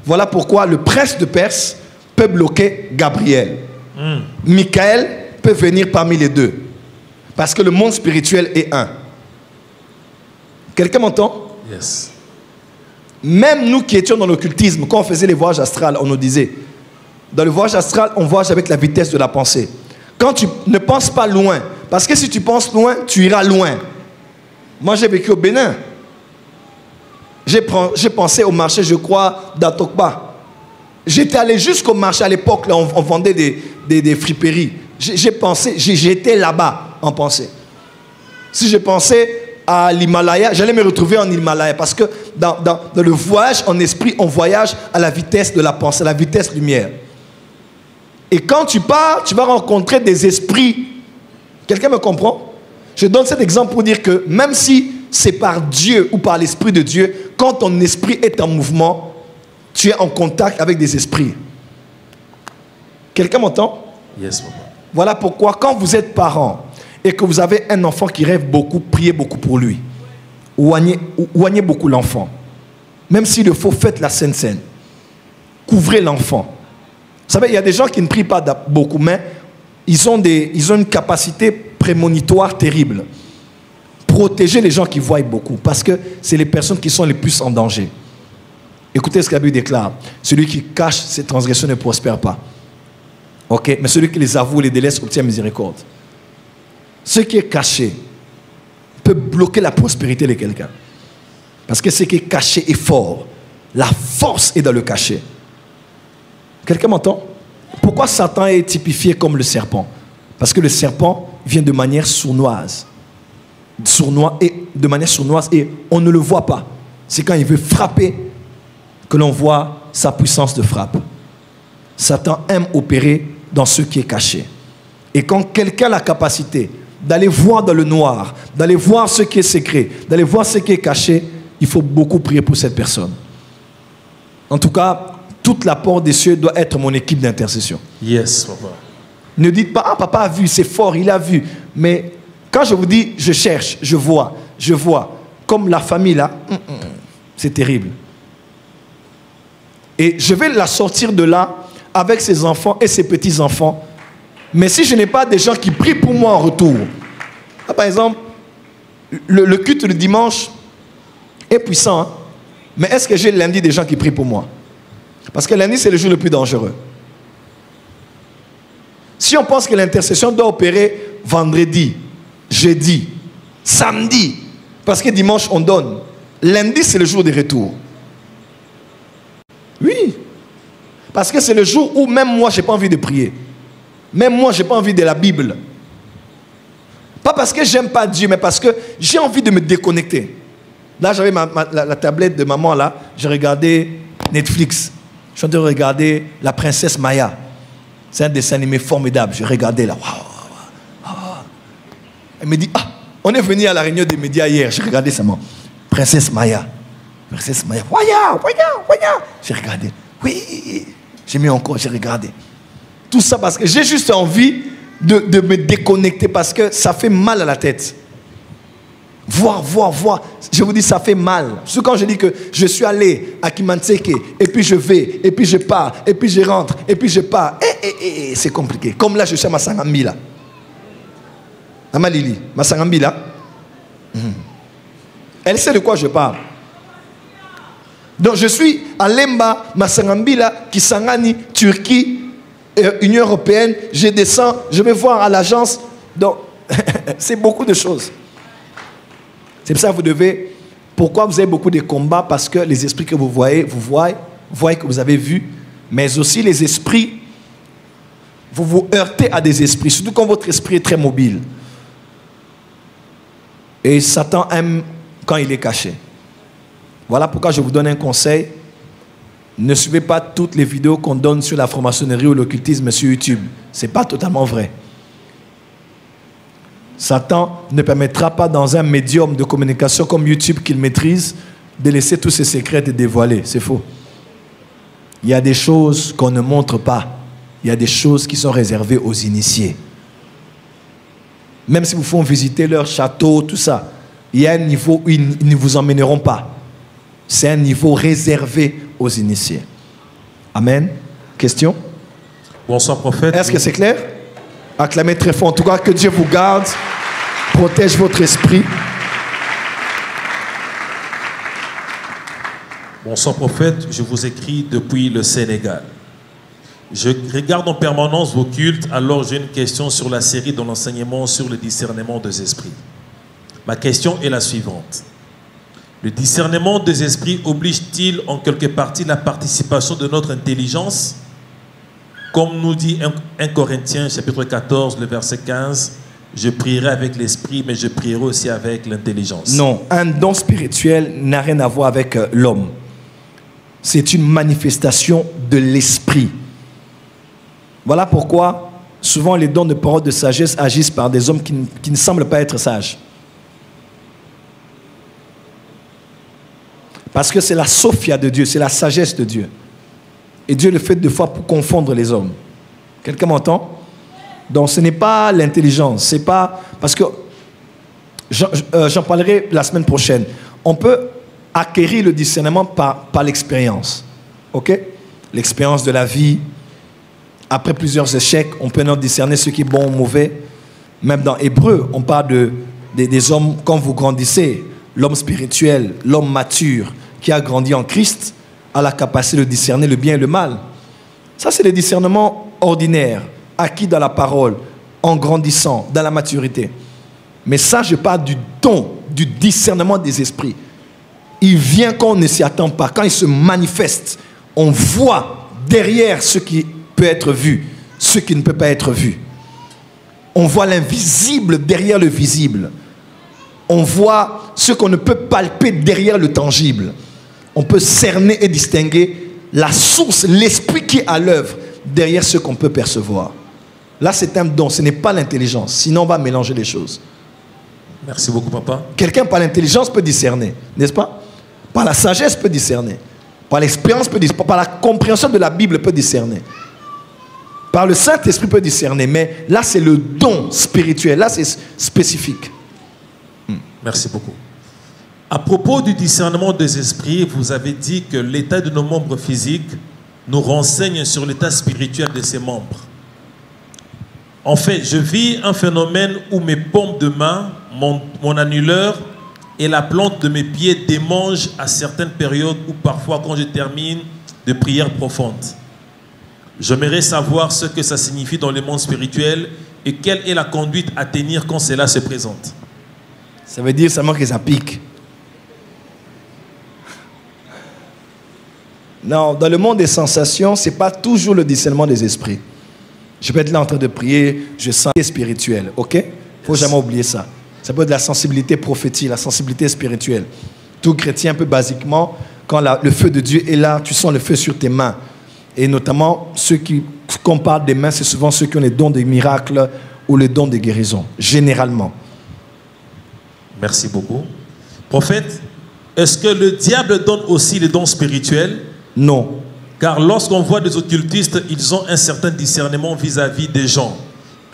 Voilà pourquoi le prince de Perse peut bloquer Gabriel. Michael peut venir parmi les deux. Parce que le monde spirituel est un. Quelqu'un m'entend? Yes. Même nous qui étions dans l'occultisme, quand on faisait les voyages astrales, on nous disait, dans le voyage astral, on voyage avec la vitesse de la pensée. Quand tu ne penses pas loin, parce que si tu penses loin, tu iras loin. Moi, j'ai vécu au Bénin. J'ai pensé au marché, je crois, d'Atokba. J'étais allé jusqu'au marché à l'époque, là, on vendait des friperies. J'étais là-bas en pensée. Si je pensais à l'Himalaya, j'allais me retrouver en Himalaya parce que dans le voyage en esprit, on voyage à la vitesse de la pensée, à la vitesse lumière. Et quand tu pars, tu vas rencontrer des esprits. Quelqu'un me comprend? Je donne cet exemple pour dire que même si c'est par Dieu ou par l'Esprit de Dieu, quand ton esprit est en mouvement, tu es en contact avec des esprits. Quelqu'un m'entend? Yes, papa. Voilà pourquoi quand vous êtes parent et que vous avez un enfant qui rêve beaucoup, priez beaucoup pour lui. Oignez beaucoup l'enfant. Même s'il le faut, faites la Sainte Seine. Couvrez l'enfant. Vous savez, il y a des gens qui ne prient pas beaucoup, mais ils ont une capacité prémonitoire terrible. Protégez les gens qui voient beaucoup, parce que c'est les personnes qui sont les plus en danger. Écoutez ce que la Bible déclare. Celui qui cache ses transgressions ne prospère pas. Ok? Mais celui qui les avoue et les délaisse obtient miséricorde. Ce qui est caché peut bloquer la prospérité de quelqu'un. Parce que ce qui est caché est fort. La force est dans le caché. Quelqu'un m'entend? Pourquoi Satan est typifié comme le serpent? Parce que le serpent vient de manière sournoise. De manière sournoise et on ne le voit pas. C'est quand il veut frapper que l'on voit sa puissance de frappe. Satan aime opérer dans ce qui est caché. Et quand quelqu'un a la capacité d'aller voir dans le noir, d'aller voir ce qui est secret, d'aller voir ce qui est caché, il faut beaucoup prier pour cette personne. En tout cas, toute la porte des cieux doit être mon équipe d'intercession. Yes, papa. Ne dites pas, ah, papa a vu, c'est fort, il a vu. Mais quand je vous dis, je cherche, je vois, comme la famille là, c'est terrible. Et je vais la sortir de là avec ses enfants et ses petits-enfants. Mais si je n'ai pas des gens qui prient pour moi en retour, là, par exemple, le culte le dimanche est puissant, hein? Mais est-ce que j'ai lundi des gens qui prient pour moi? Parce que lundi, c'est le jour le plus dangereux. Si on pense que l'intercession doit opérer vendredi, jeudi, samedi, parce que dimanche, on donne. Lundi, c'est le jour des retours. Oui. Parce que c'est le jour où même moi, je n'ai pas envie de prier. Même moi, je n'ai pas envie de la Bible. Pas parce que j'aime pas Dieu, mais parce que j'ai envie de me déconnecter. Là, j'avais la tablette de maman, là. J'ai regardé Netflix. Je suis en train de regarder La Princesse Maya. C'est un dessin animé formidable. J'ai regardé là. Wow. Elle me dit, ah, on est venu à la réunion des médias hier. J'ai regardé ça, Princesse Maya. Princesse Maya. Voyons. J'ai regardé. Oui. J'ai mis encore, j'ai regardé. Tout ça parce que j'ai juste envie de me déconnecter parce que ça fait mal à la tête. Voir. Je vous dis, ça fait mal. Surtout quand je dis que je suis allé à Kimanseke, et puis je vais, et puis je pars, et puis je rentre, et puis je pars. C'est compliqué. Comme là, je suis à Masangambi, là. À Malili, Masangambi, là. Elle sait de quoi je parle. Donc, je suis à Lemba, Masangambi, là, Kisangani, Turquie, Union européenne. Je descends, je vais voir à l'agence. Donc, c'est beaucoup de choses. C'est pour ça que vous devez... Pourquoi vous avez beaucoup de combats? Parce que les esprits que vous voyez que vous avez vus, mais aussi les esprits, vous vous heurtez à des esprits, surtout quand votre esprit est très mobile. Et Satan aime quand il est caché. Voilà pourquoi je vous donne un conseil. Ne suivez pas toutes les vidéos qu'on donne sur la franc-maçonnerie ou l'occultisme sur YouTube. Ce n'est pas totalement vrai. Satan ne permettra pas dans un médium de communication comme YouTube qu'il maîtrise de laisser tous ses secrets te dévoiler. C'est faux. Il y a des choses qu'on ne montre pas. Il y a des choses qui sont réservées aux initiés. Même si vous font visiter leur château, tout ça, il y a un niveau où ils ne vous emmèneront pas. C'est un niveau réservé aux initiés. Amen. Question? Bonsoir, prophète. Est-ce que c'est clair? Acclamez très fort. En tout cas, que Dieu vous garde, protège votre esprit. Bonsoir, prophète. Je vous écris depuis le Sénégal. Je regarde en permanence vos cultes, alors j'ai une question sur la série de l'enseignement sur le discernement des esprits. Ma question est la suivante. Le discernement des esprits oblige-t-il en quelque partie la participation de notre intelligence? Comme nous dit 1 Corinthiens chapitre 14, le verset 15, je prierai avec l'esprit, mais je prierai aussi avec l'intelligence. Non, un don spirituel n'a rien à voir avec l'homme. C'est une manifestation de l'esprit. Voilà pourquoi souvent les dons de parole de sagesse agissent par des hommes qui ne semblent pas être sages. Parce que c'est la sophia de Dieu, c'est la sagesse de Dieu. Et Dieu le fait deux fois pour confondre les hommes. Quelqu'un m'entend? Donc ce n'est pas l'intelligence, c'est pas... Parce que, j'en parlerai la semaine prochaine, on peut acquérir le discernement par l'expérience. Ok? L'expérience de la vie. Après plusieurs échecs, on peut discerner ce qui est bon ou mauvais. Même dans Hébreu, on parle des hommes, quand vous grandissez, l'homme spirituel, l'homme mature, qui a grandi en Christ, a la capacité de discerner le bien et le mal. Ça, c'est le discernement ordinaire, acquis dans la parole, en grandissant, dans la maturité. Mais ça, je parle du don, du discernement des esprits. Il vient quand on ne s'y attend pas, quand il se manifeste. On voit derrière ce qui peut être vu, ce qui ne peut pas être vu. On voit l'invisible derrière le visible. On voit ce qu'on ne peut palper derrière le tangible. On peut cerner et distinguer la source, l'esprit qui est à l'œuvre derrière ce qu'on peut percevoir. Là, c'est un don, ce n'est pas l'intelligence. Sinon, on va mélanger les choses. Merci beaucoup, papa. Quelqu'un par l'intelligence peut discerner, n'est-ce pas? Par la sagesse peut discerner. Par l'expérience peut discerner. Par la compréhension de la Bible peut discerner. Par le Saint-Esprit peut discerner. Mais là, c'est le don spirituel. Là, c'est spécifique. Merci beaucoup. À propos du discernement des esprits, vous avez dit que l'état de nos membres physiques nous renseigne sur l'état spirituel de ses membres. En fait, je vis un phénomène où mes paumes de main, mon annulaire et la plante de mes pieds démangent à certaines périodes ou parfois quand je termine de prières profondes. J'aimerais savoir ce que ça signifie dans le monde spirituel et quelle est la conduite à tenir quand cela se présente. Ça veut dire seulement que ça pique. Non, dans le monde des sensations, ce n'est pas toujours le discernement des esprits. Je peux être là en train de prier, je sens spirituel, ok? Il ne faut jamais oublier ça. Ça peut être la sensibilité prophétique, la sensibilité spirituelle. Tout chrétien peut basiquement, quand le feu de Dieu est là, tu sens le feu sur tes mains. Et notamment, quand on parle des mains, c'est souvent ceux qui ont les dons des miracles ou les dons des guérisons, généralement. Merci beaucoup. Prophète, est-ce que le diable donne aussi les dons spirituels? Non. Car lorsqu'on voit des occultistes, ils ont un certain discernement vis-à-vis des gens.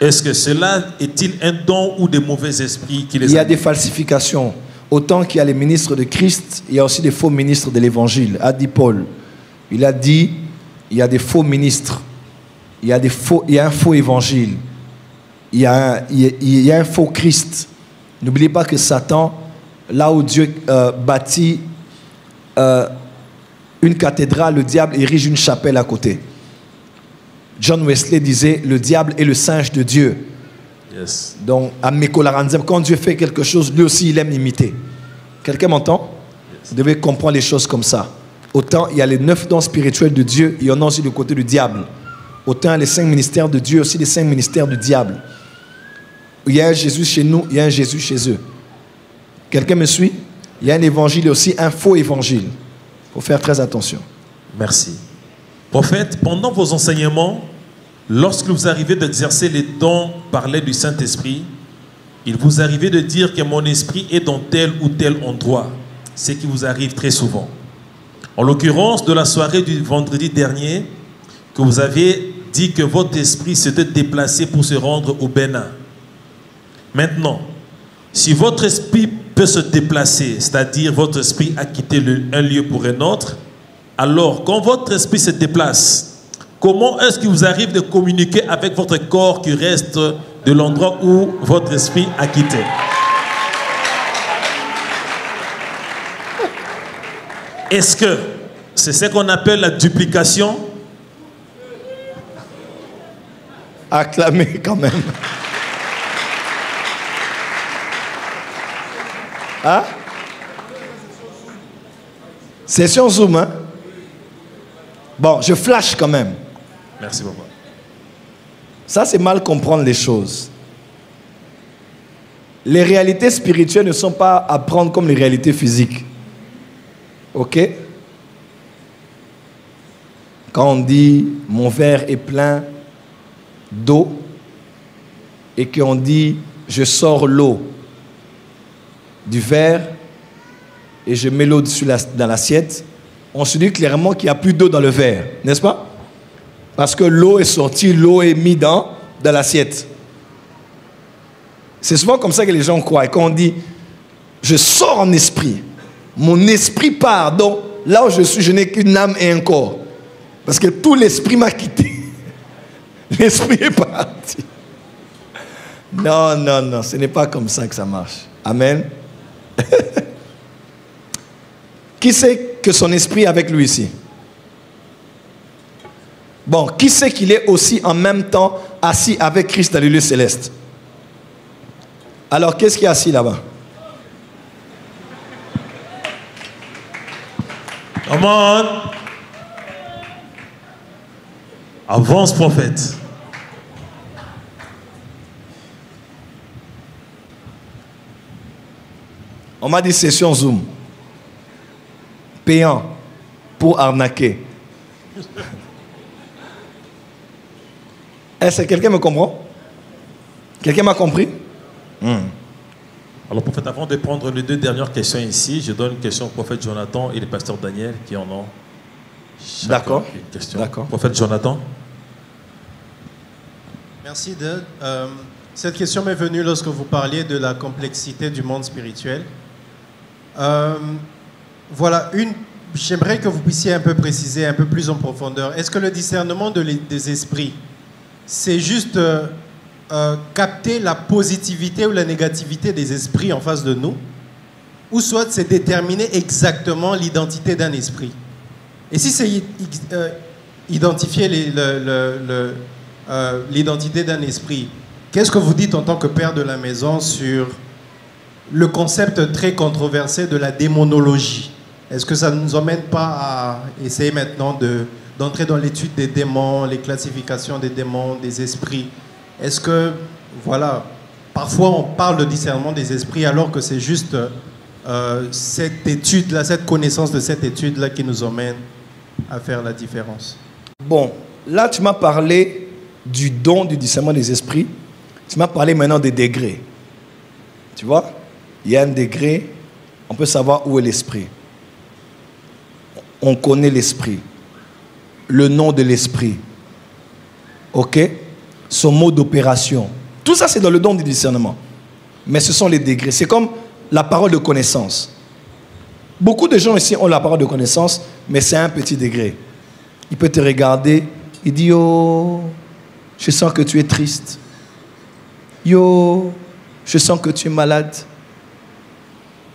Est-ce que cela est-il un don ou des mauvais esprits qui les... Il y a des falsifications. Autant qu'il y a les ministres de Christ, il y a aussi des faux ministres de l'Évangile, a dit Paul. Il a dit, il y a des faux ministres, il y a un faux évangile, il y a un faux Christ. N'oubliez pas que Satan, là où Dieu bâtit une cathédrale, le diable érige une chapelle à côté. John Wesley disait, le diable est le singe de Dieu. Yes. Donc, à Mekolaranzem, quand Dieu fait quelque chose, lui aussi, il aime imiter. Quelqu'un m'entend? Yes. Vous devez comprendre les choses comme ça. Autant il y a les 9 dons spirituels de Dieu, il y en a aussi du côté du diable. Autant les 5 ministères de Dieu, aussi les 5 ministères du diable. Il y a un Jésus chez nous, il y a un Jésus chez eux. Quelqu'un me suit? Il y a un évangile et aussi un faux évangile. Il faut faire très attention. Merci. Prophète, pendant vos enseignements, lorsque vous arrivez d'exercer les dons par l'aide du Saint-Esprit, il vous arrivait de dire que mon esprit est dans tel ou tel endroit. Ce qui vous arrive très souvent. En l'occurrence, de la soirée du vendredi dernier, que vous avez dit que votre esprit s'était déplacé pour se rendre au Bénin. Maintenant, si votre esprit peut se déplacer, c'est-à-dire votre esprit a quitté un lieu pour un autre, alors quand votre esprit se déplace, comment est-ce qu'il vous arrive de communiquer avec votre corps qui reste de l'endroit où votre esprit a quitté? Est-ce que c'est ce qu'on appelle la duplication? Acclamez quand même. Hein? Session Zoom, hein? Bon, je flash quand même. Merci beaucoup. Ça, c'est mal comprendre les choses. Les réalités spirituelles ne sont pas à prendre comme les réalités physiques. Ok? Quand on dit « mon verre est plein d'eau » et qu'on dit « je sors l'eau du verre et je mets l'eau dans l'assiette », on se dit clairement qu'il n'y a plus d'eau dans le verre, n'est-ce pas? Parce que l'eau est sortie, l'eau est mise dans l'assiette. C'est souvent comme ça que les gens croient. Et quand on dit « je sors en esprit », mon esprit part. Donc, là où je suis, je n'ai qu'une âme et un corps. Parce que tout l'esprit m'a quitté. L'esprit est parti. Non, non, non, ce n'est pas comme ça que ça marche. Amen. Qui sait que son esprit est avec lui ici? Bon, qui sait qu'il est aussi en même temps assis avec Christ dans les lieux célestes? Alors, qu'est-ce qui est assis là-bas? Come on. Avance, prophète. On m'a dit session Zoom. Payant pour arnaquer. Est-ce que quelqu'un me comprend? Quelqu'un m'a compris? Alors, prophète, avant de prendre les deux dernières questions ici, je donne une question au prophète Jonathan et le pasteur Daniel qui en ont. D'accord. Une question. D'accord. Prophète Jonathan. Merci de. Cette question m'est venue lorsque vous parliez de la complexité du monde spirituel. Voilà, j'aimerais que vous puissiez un peu préciser un peu plus en profondeur. Est-ce que le discernement des esprits, c'est juste capter la positivité ou la négativité des esprits en face de nous, ou soit c'est déterminer exactement l'identité d'un esprit? Et si c'est identifier l'identité d'un esprit, qu'est-ce que vous dites en tant que père de la maison sur le concept très controversé de la démonologie? Est-ce que ça ne nous emmène pas à essayer maintenant d'entrer dans l'étude des démons, les classifications des démons, des esprits? Est-ce que, voilà, parfois on parle de discernement des esprits alors que c'est juste cette étude-là, cette connaissance de cette étude-là qui nous emmène à faire la différence? Bon, là tu m'as parlé du don du discernement des esprits. Tu m'as parlé maintenant des degrés. Tu vois, il y a un degré, on peut savoir où est l'esprit. On connaît l'esprit. Le nom de l'esprit. Ok? Son mode d'opération. Tout ça, c'est dans le don du discernement. Mais ce sont les degrés. C'est comme la parole de connaissance. Beaucoup de gens ici ont la parole de connaissance, mais c'est un petit degré. Il peut te regarder, il dit, oh, je sens que tu es triste. Yo, je sens que tu es malade.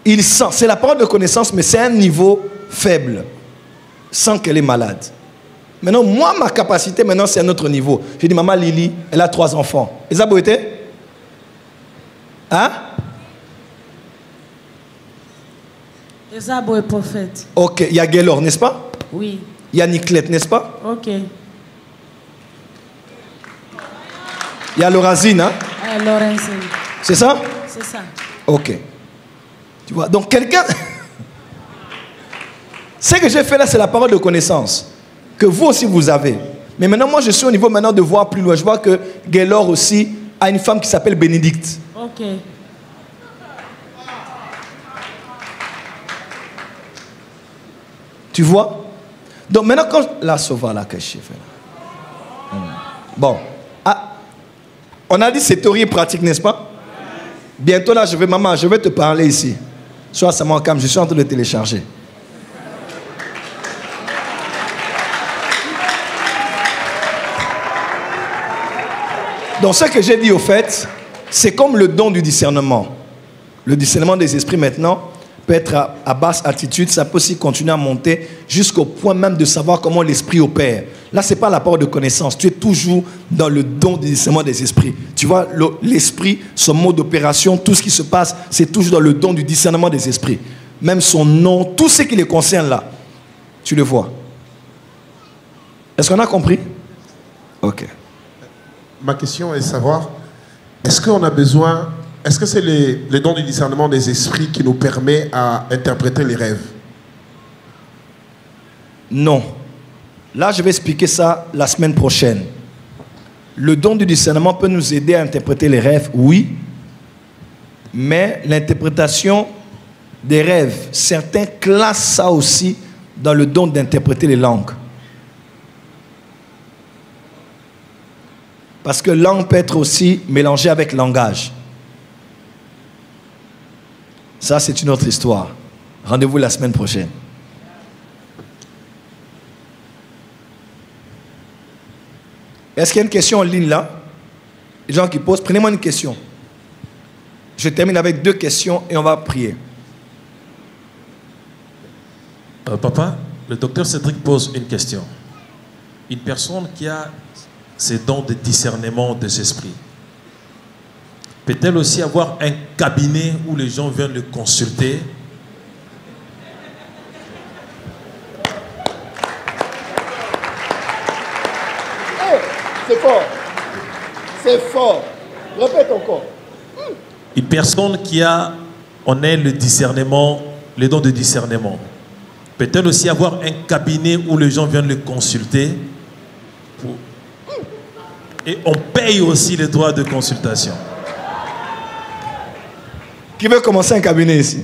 Il sent, c'est la parole de connaissance, mais c'est un niveau faible, sans qu'elle est malade. Maintenant, moi, ma capacité, maintenant, c'est un autre niveau. J'ai dit, maman Lily, elle a 3 enfants. Et ça, vous été? Hein? Et ça, beau prophète. Ok, il y a Gaylor, n'est-ce pas? Oui. Il y a Niclette, n'est-ce pas? Ok. Il y a Lorazine, hein? Laurence. C'est ça? C'est ça. Ok. Tu vois, donc quelqu'un... Ce que j'ai fait là, c'est la parole de connaissance. Que vous aussi, vous avez. Mais maintenant, moi, je suis au niveau maintenant de voir plus loin. Je vois que Gaylor aussi a une femme qui s'appelle Bénédicte. Ok. Tu vois? Donc maintenant, quand... La sauva là que je fais là. Bon. Ah, on a dit c'est théorie et pratique, n'est-ce pas? Bientôt là, maman, je vais te parler ici. Sois ça mon calme, je suis en train de télécharger. Donc ce que j'ai dit au fait, c'est comme le don du discernement. Le discernement des esprits maintenant peut être à basse altitude, ça peut aussi continuer à monter jusqu'au point même de savoir comment l'esprit opère. Là, ce n'est pas la parole de connaissance, tu es toujours dans le don du discernement des esprits. Tu vois, l'esprit, son mode d'opération, tout ce qui se passe, c'est toujours dans le don du discernement des esprits. Même son nom, tout ce qui les concerne là, tu le vois. Est-ce qu'on a compris? Ok. Ma question est de savoir, est-ce qu'on a besoin, est-ce que c'est le don du discernement des esprits qui nous permet à interpréter les rêves? Non. Là, je vais expliquer ça la semaine prochaine. Le don du discernement peut nous aider à interpréter les rêves, oui. Mais l'interprétation des rêves, certains classent ça aussi dans le don d'interpréter les langues. Parce que langue peut être aussi mélangée avec langage. Ça, c'est une autre histoire. Rendez-vous la semaine prochaine. Est-ce qu'il y a une question en ligne là? Les gens qui posent, prenez-moi une question. Je termine avec 2 questions et on va prier. Papa, le docteur Cédric pose une question. Une personne qui a ces dons de discernement des esprits, peut-elle aussi avoir un cabinet où les gens viennent le consulter? C'est fort. C'est fort. Répète encore. Une personne qui a, on est le discernement, les dons de discernement, peut-elle aussi avoir un cabinet où les gens viennent le consulter pour... Et on paye aussi les droits de consultation. Qui veut commencer un cabinet ici?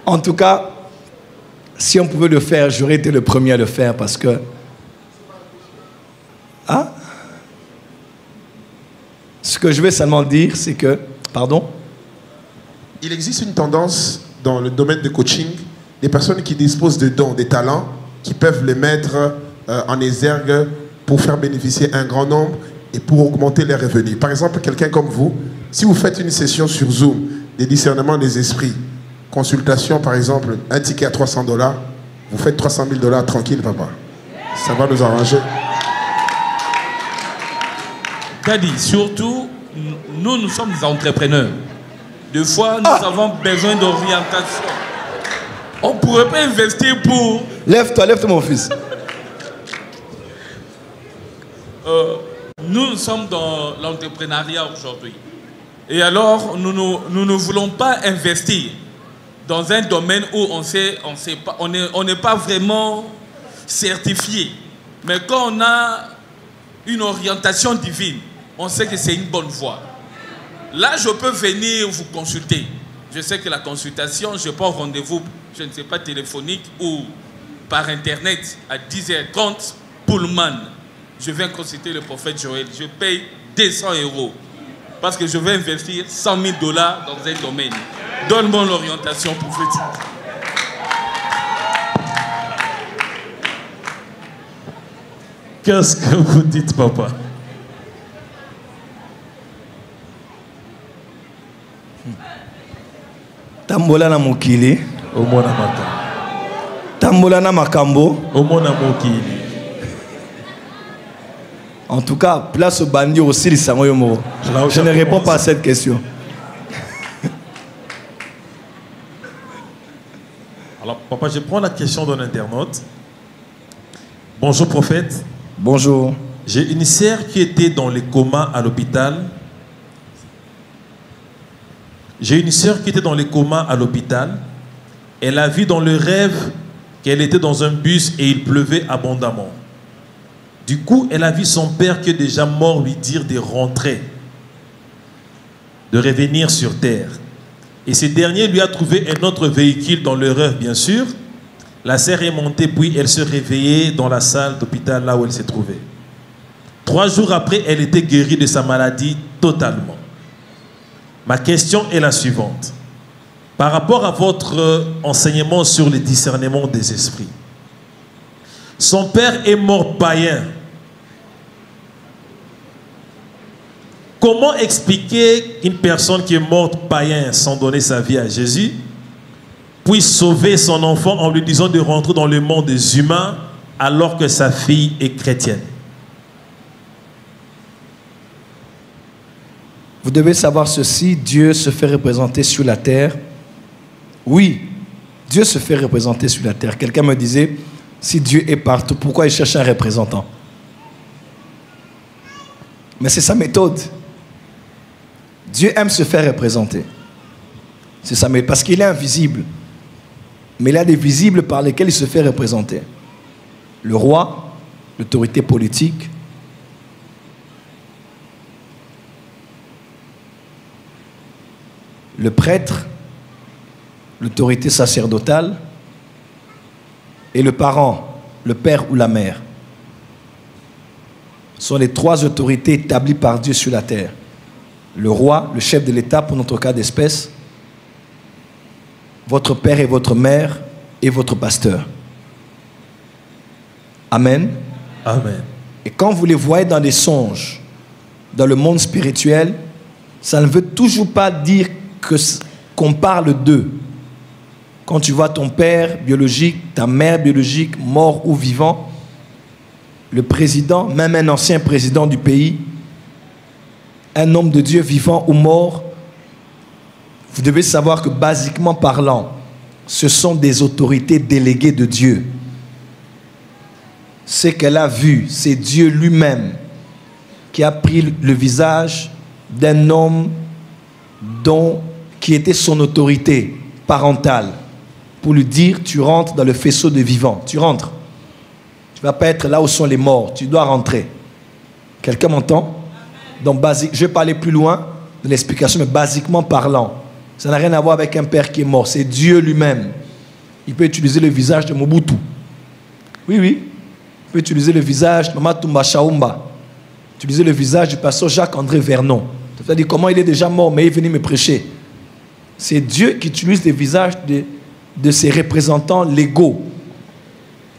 En tout cas, si on pouvait le faire, j'aurais été le premier à le faire parce que... Hein? Ce que je vais seulement dire, c'est que... Pardon? Il existe une tendance dans le domaine du coaching, des personnes qui disposent de dons, des talents, qui peuvent les mettre en exergue pour faire bénéficier un grand nombre et pour augmenter les revenus. Par exemple, quelqu'un comme vous, si vous faites une session sur Zoom, des discernements des esprits, consultation par exemple, un ticket à $300, vous faites $300 000 tranquille, papa. Ça va nous arranger. Daddy, surtout, nous sommes des entrepreneurs. Des fois, nous avons besoin d'orientation. On ne pourrait pas investir pour... Lève-toi mon fils. Nous sommes dans l'entrepreneuriat aujourd'hui. Et alors, nous ne voulons pas investir dans un domaine où on n'est pas vraiment certifié. Mais quand on a une orientation divine, on sait que c'est une bonne voie. Là, je peux venir vous consulter. Je sais que la consultation, je prends rendez-vous, je ne sais pas, téléphonique ou par Internet à 10h30, Pullman. Je viens consulter le prophète Joël. Je paye 200 € parce que je vais investir $100 000 dans un domaine. Donne-moi l'orientation prophétique. Qu'est-ce que vous dites, papa? Tambola na mokili. Omona makambo. Tambola na makambo. Omona mokili. En tout cas, place au bandit aussi, je ne réponds pas à cette question. Alors, papa, je prends la question d'un internaute. Bonjour, prophète. Bonjour. J'ai une sœur qui était dans le coma à l'hôpital. J'ai une sœur qui était dans le coma à l'hôpital. Elle a vu dans le rêve qu'elle était dans un bus et il pleuvait abondamment. Du coup, elle a vu son père qui est déjà mort lui dire de rentrer, de revenir sur terre. Et ce dernier lui a trouvé un autre véhicule dans le rêve, bien sûr. La sœur est montée, puis elle se réveillait dans la salle d'hôpital là où elle se trouvait. 3 jours après, elle était guérie de sa maladie totalement. Ma question est la suivante. Par rapport à votre enseignement sur le discernement des esprits, son père est mort païen. Comment expliquer qu'une personne qui est morte païen sans donner sa vie à Jésus puisse sauver son enfant en lui disant de rentrer dans le monde des humains alors que sa fille est chrétienne? Vous devez savoir ceci, Dieu se fait représenter sur la terre. Oui, Dieu se fait représenter sur la terre. Quelqu'un me disait, si Dieu est partout, pourquoi il cherche un représentant? Mais c'est sa méthode. Dieu aime se faire représenter. C'est sa méthode, parce qu'il est invisible. Mais il y a des visibles par lesquels il se fait représenter. Le roi, l'autorité politique, le prêtre, l'autorité sacerdotale, et le parent, le père ou la mère. Ce sont les 3 autorités établies par Dieu sur la terre. Le roi, le chef de l'État pour notre cas d'espèce, votre père et votre mère et votre pasteur. Amen. Amen. Et quand vous les voyez dans des songes, dans le monde spirituel, ça ne veut toujours pas dire qu'on parle d'eux. Quand tu vois ton père biologique, ta mère biologique, mort ou vivant, le président, même un ancien président du pays, un homme de Dieu vivant ou mort, vous devez savoir que basiquement parlant, ce sont des autorités déléguées de Dieu. Ce qu'elle a vu, c'est Dieu lui-même qui a pris le visage d'un homme qui était son autorité parentale pour lui dire, tu rentres dans le faisceau des vivants. Tu rentres. Tu ne vas pas être là où sont les morts. Tu dois rentrer. Quelqu'un m'entend? Donc, je vais pas aller plus loin de l'explication, mais basiquement parlant, ça n'a rien à voir avec un père qui est mort. C'est Dieu lui-même. Il peut utiliser le visage de Mobutu. Oui, oui. Il peut utiliser le visage de Mama Tumba Chaumba. Utiliser le visage du pasteur Jacques-André Vernon. C'est-à-dire comment il est déjà mort, mais il est venu me prêcher. C'est Dieu qui utilise les visages de ses représentants légaux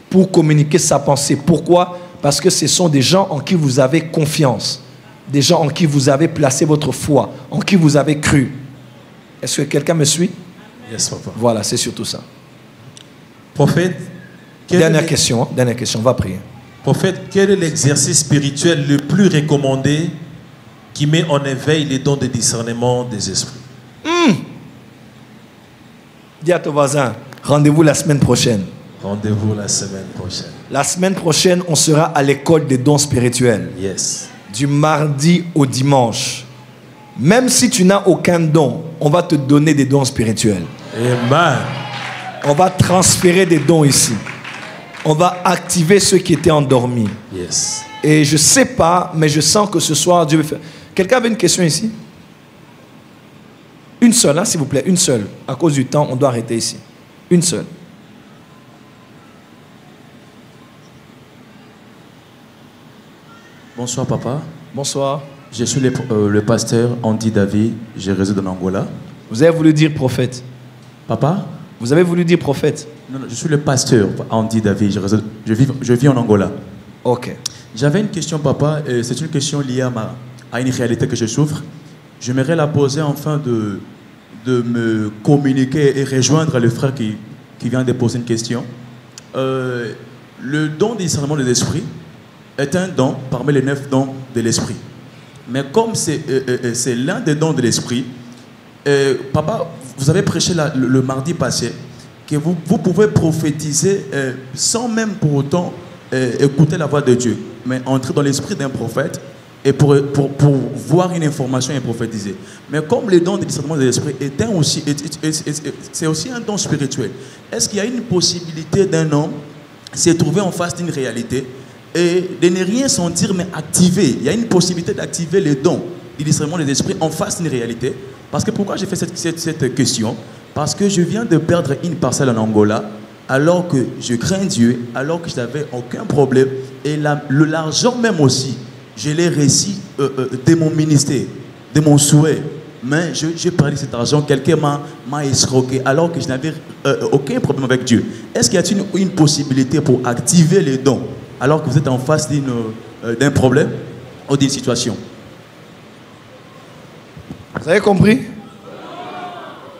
pour communiquer sa pensée. Pourquoi? Parce que ce sont des gens en qui vous avez confiance. Des gens en qui vous avez placé votre foi, en qui vous avez cru. Est-ce que quelqu'un me suit? Yes, papa. Voilà, c'est surtout ça. Prophète, Dernière question, on va prier. Prophète, quel est l'exercice spirituel le plus recommandé qui met en éveil les dons de discernement des esprits? Dis à ton voisin, rendez-vous la semaine prochaine. Rendez-vous la semaine prochaine. La semaine prochaine, on sera à l'école des dons spirituels. Yes. Du mardi au dimanche. Même si tu n'as aucun don, on va te donner des dons spirituels. Amen. On va transférer des dons ici. On va activer ceux qui étaient endormis. Yes. Et je ne sais pas, mais je sens que ce soir, Dieu veut faire. Quelqu'un avait une question ici? Une seule, hein, s'il vous plaît, une seule. À cause du temps, on doit arrêter ici. Une seule. Bonsoir papa. Bonsoir. Je suis le pasteur Andy David, je réside en Angola. Vous avez voulu dire prophète? Papa? Vous avez voulu dire prophète? Non, je suis le pasteur Andy David, je vis en Angola. Ok. J'avais une question papa, c'est une question liée à une réalité que je souffre. J'aimerais la poser afin de me communiquer et rejoindre le frère qui vient de poser une question. Le don du discernement de l'esprit est un don parmi les 9 dons de l'esprit. Mais comme c'est l'un des dons de l'esprit, papa, vous avez prêché le mardi passé que vous pouvez prophétiser sans même pour autant écouter la voix de Dieu, mais entrer dans l'esprit d'un prophète et pour voir une information et prophétiser. Mais comme le don du discernement de l'esprit c'est aussi un don spirituel, est-ce qu'il y a une possibilité d'un homme se trouver en face d'une réalité et de ne rien sentir mais activer? Il y a une possibilité d'activer les dons du discernement de l'esprit en face d'une réalité. Parce que pourquoi j'ai fait cette question? Parce que je viens de perdre une parcelle en Angola alors que je crains Dieu, alors que je n'avais aucun problème. Et l'argent même aussi, je l'ai reçu de mon ministère, de mon souhait. Mais j'ai perdu cet argent, quelqu'un m'a escroqué alors que je n'avais aucun problème avec Dieu. Est-ce qu'il y a une possibilité pour activer les dons alors que vous êtes en face d'un problème ou d'une situation? Vous avez compris?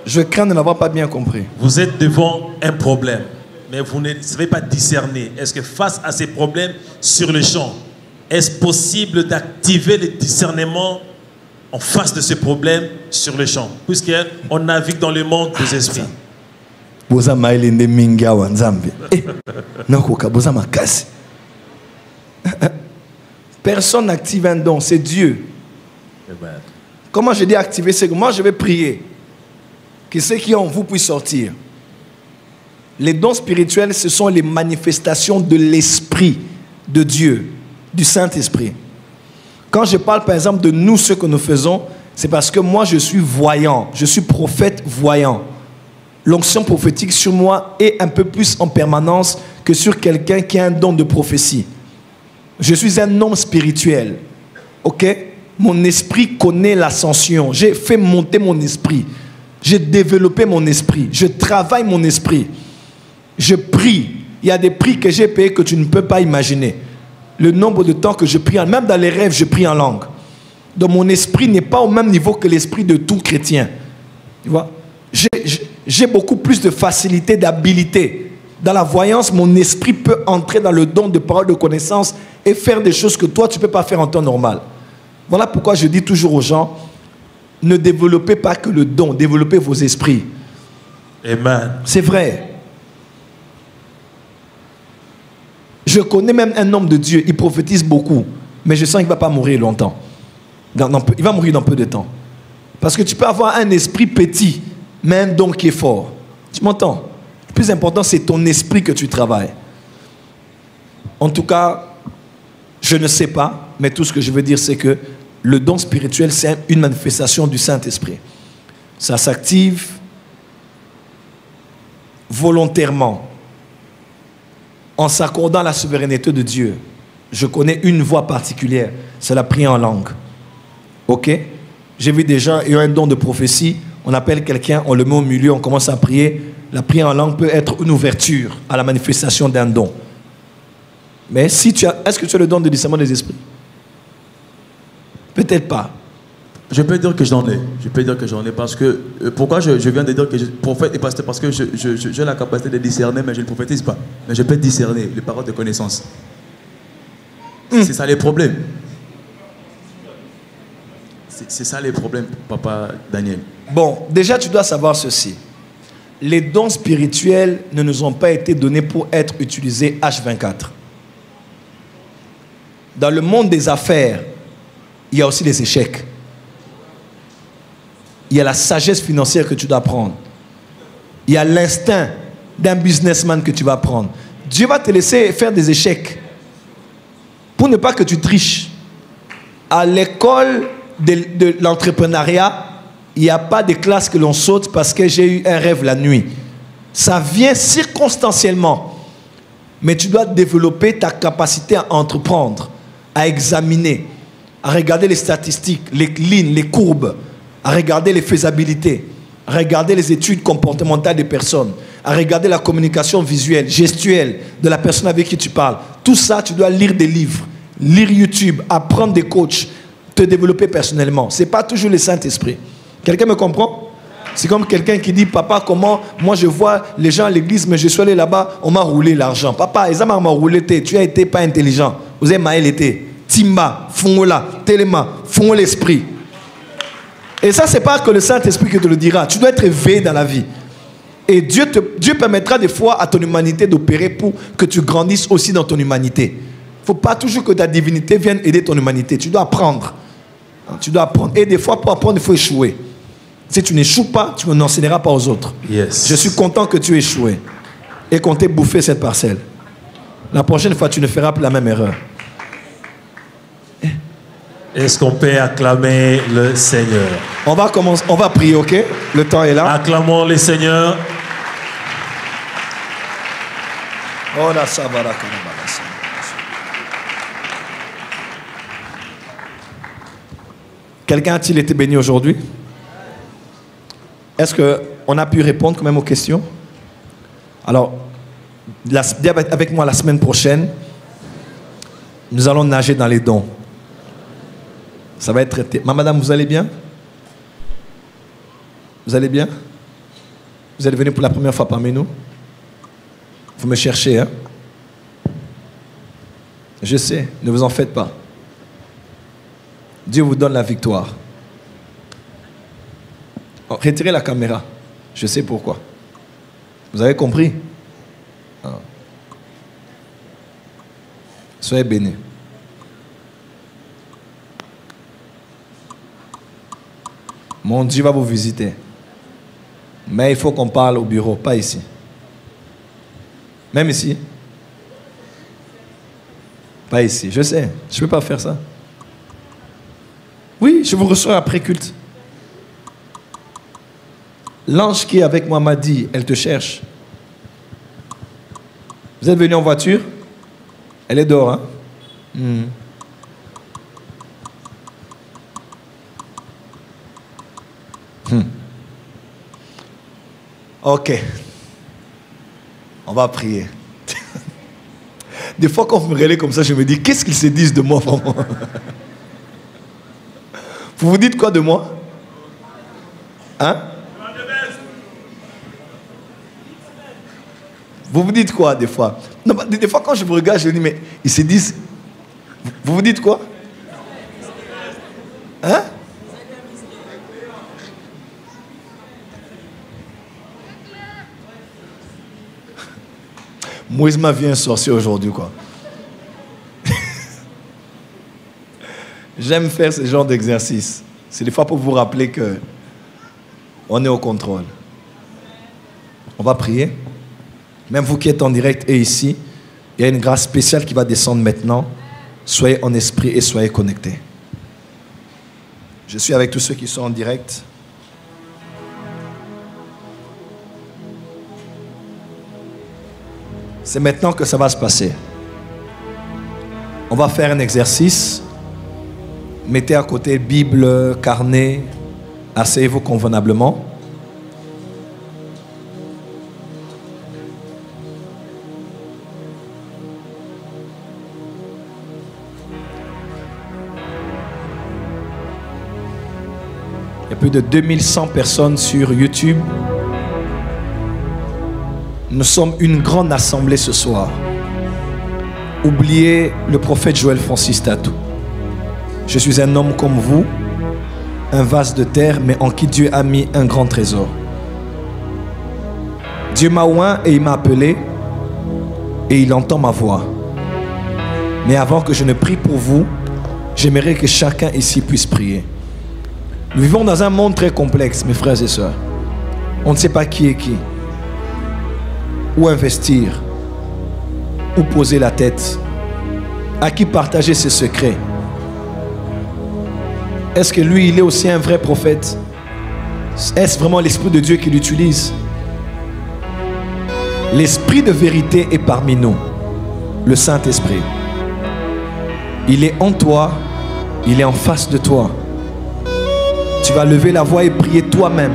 Je crains de n'avoir pas bien compris. Vous êtes devant un problème, mais vous ne savez pas discerner. Est-ce que face à ces problèmes sur le champ, est-ce possible d'activer le discernement en face de ce problème sur le champ? Puisqu'on navigue dans le monde des esprits. Personne n'active un don, c'est Dieu. Comment je dis activer? C'est que moi je vais prier que ceux qui ont vous puissent sortir. Les dons spirituels, ce sont les manifestations de l'Esprit de Dieu, du Saint-Esprit. Quand je parle par exemple de nous, ce que nous faisons, c'est parce que moi je suis voyant, je suis prophète voyant. L'onction prophétique sur moi est un peu plus en permanence que sur quelqu'un qui a un don de prophétie. Je suis un homme spirituel, ok? Mon esprit connaît l'ascension. J'ai fait monter mon esprit. J'ai développé mon esprit. Je travaille mon esprit. Je prie. Il y a des prix que j'ai payés que tu ne peux pas imaginer. Le nombre de temps que je prie, même dans les rêves, je prie en langue. Donc mon esprit n'est pas au même niveau que l'esprit de tout chrétien. Tu vois? J'ai beaucoup plus de facilité, d'habilité. Dans la voyance, mon esprit peut entrer dans le don de parole de connaissance et faire des choses que toi, tu ne peux pas faire en temps normal. Voilà pourquoi je dis toujours aux gens, ne développez pas que le don, développez vos esprits. Amen. C'est vrai. Je connais même un homme de Dieu, il prophétise beaucoup, mais je sens qu'il ne va pas mourir longtemps. Il va mourir dans peu de temps. Parce que tu peux avoir un esprit petit, mais un don qui est fort. Tu m'entends? Le plus important, c'est ton esprit que tu travailles. En tout cas, je ne sais pas, mais tout ce que je veux dire, c'est que le don spirituel, c'est une manifestation du Saint-Esprit. Ça s'active volontairement, en s'accordant à la souveraineté de Dieu. Je connais une voie particulière, c'est la prière en langue. Ok? J'ai vu des gens ayant un don de prophétie, on appelle quelqu'un, on le met au milieu, on commence à prier. La prière en langue peut être une ouverture à la manifestation d'un don. Mais si tu as, est-ce que tu as le don de discernement des esprits? Peut-être pas. Je peux dire que j'en ai. Je peux dire que j'en ai parce que... pourquoi je viens de dire que je prophète et pasteur? Parce que j'ai la capacité de discerner, mais je ne prophétise pas. Mais je peux discerner les paroles de connaissance. C'est ça les problèmes. C'est ça les problèmes, papa Daniel. Bon, déjà tu dois savoir ceci. Les dons spirituels ne nous ont pas été donnés pour être utilisés H24. Dans le monde des affaires, il y a aussi les échecs. Il y a la sagesse financière que tu dois prendre. Il y a l'instinct d'un businessman que tu vas prendre. Dieu va te laisser faire des échecs pour ne pas que tu triches. À l'école de l'entrepreneuriat, il n'y a pas de classe que l'on saute parce que j'ai eu un rêve la nuit. Ça vient circonstanciellement. Mais tu dois développer ta capacité à entreprendre, à examiner, à regarder les statistiques, les lignes, les courbes, à regarder les faisabilités, à regarder les études comportementales des personnes, à regarder la communication visuelle, gestuelle de la personne avec qui tu parles. Tout ça, tu dois lire des livres, lire YouTube, apprendre des coachs, te développer personnellement. Ce n'est pas toujours le Saint-Esprit. Quelqu'un me comprend? C'est comme quelqu'un qui dit, papa, comment moi je vois les gens à l'église, mais je suis allé là-bas, on m'a roulé l'argent. Papa, ils m'ont roulé, tu as été pas intelligent. Vous avez maïl été. Timba, Fongola, Téléma, Fongo l'esprit. Et ça, ce n'est pas que le Saint-Esprit qui te le dira. Tu dois être éveillé dans la vie. Et Dieu permettra des fois à ton humanité d'opérer pour que tu grandisses aussi dans ton humanité. Il ne faut pas toujours que ta divinité vienne aider ton humanité. Tu dois apprendre. Tu dois apprendre. Et des fois, pour apprendre, il faut échouer. Si tu n'échoues pas, tu n'enseigneras pas aux autres. Yes. Je suis content que tu aies échoué et qu'on t'ait bouffé cette parcelle. La prochaine fois, tu ne feras plus la même erreur. Est-ce qu'on peut acclamer le Seigneur? On va commencer, on va prier, ok? Le temps est là. Acclamons le Seigneur. Oh là, ça va là. Quelqu'un a-t-il été béni aujourd'hui? Est-ce qu'on a pu répondre quand même aux questions? Alors, viens avec moi la semaine prochaine. Nous allons nager dans les dons. Ça va être traité. Madame, vous allez bien? Vous allez bien? Vous êtes venu pour la première fois parmi nous? Vous me cherchez, hein? Je sais, ne vous en faites pas. Dieu vous donne la victoire. Oh, retirez la caméra. Je sais pourquoi. Vous avez compris? Ah. Soyez bénis. Mon Dieu va vous visiter. Mais il faut qu'on parle au bureau, pas ici. Même ici. Pas ici. Je sais, je ne peux pas faire ça. Oui, je vous reçois après culte. L'ange qui est avec moi m'a dit, elle te cherche. Vous êtes venu en voiture? Elle est dehors, hein? Ok. On va prier. Des fois, quand vous me regardez comme ça, je me dis, qu'est-ce qu'ils se disent de moi, vraiment? Vous vous dites quoi de moi? Hein? Vous vous dites quoi des fois? Non, des fois, quand je vous regarde, je me dis, mais ils se disent... Vous vous dites quoi? Hein? Moïse m'a vu un sorcier aujourd'hui, quoi. J'aime faire ce genre d'exercice. C'est des fois pour vous rappeler que on est au contrôle. On va prier. Même vous qui êtes en direct et ici, Il y a une grâce spéciale qui va descendre maintenant. Soyez en esprit et soyez connectés. Je suis avec tous ceux qui sont en direct. C'est maintenant que ça va se passer. On va faire un exercice. Mettez à côté Bible, carnet. Asseyez-vous convenablement. Il y a plus de 2100 personnes sur YouTube. Nous sommes une grande assemblée ce soir. Oubliez le prophète Joël Francis Tatou. Je suis un homme comme vous, un vase de terre, mais en qui Dieu a mis un grand trésor. Dieu m'a oint et il m'a appelé et il entend ma voix. Mais avant que je ne prie pour vous, j'aimerais que chacun ici puisse prier. Nous vivons dans un monde très complexe, mes frères et sœurs. On ne sait pas qui est qui. Où investir, où poser la tête, à qui partager ses secrets. Est-ce que lui, il est aussi un vrai prophète? Est-ce vraiment l'Esprit de Dieu qui l'utilise? L'Esprit de vérité est parmi nous, le Saint-Esprit. Il est en toi, il est en face de toi. Tu vas lever la voix et prier toi-même.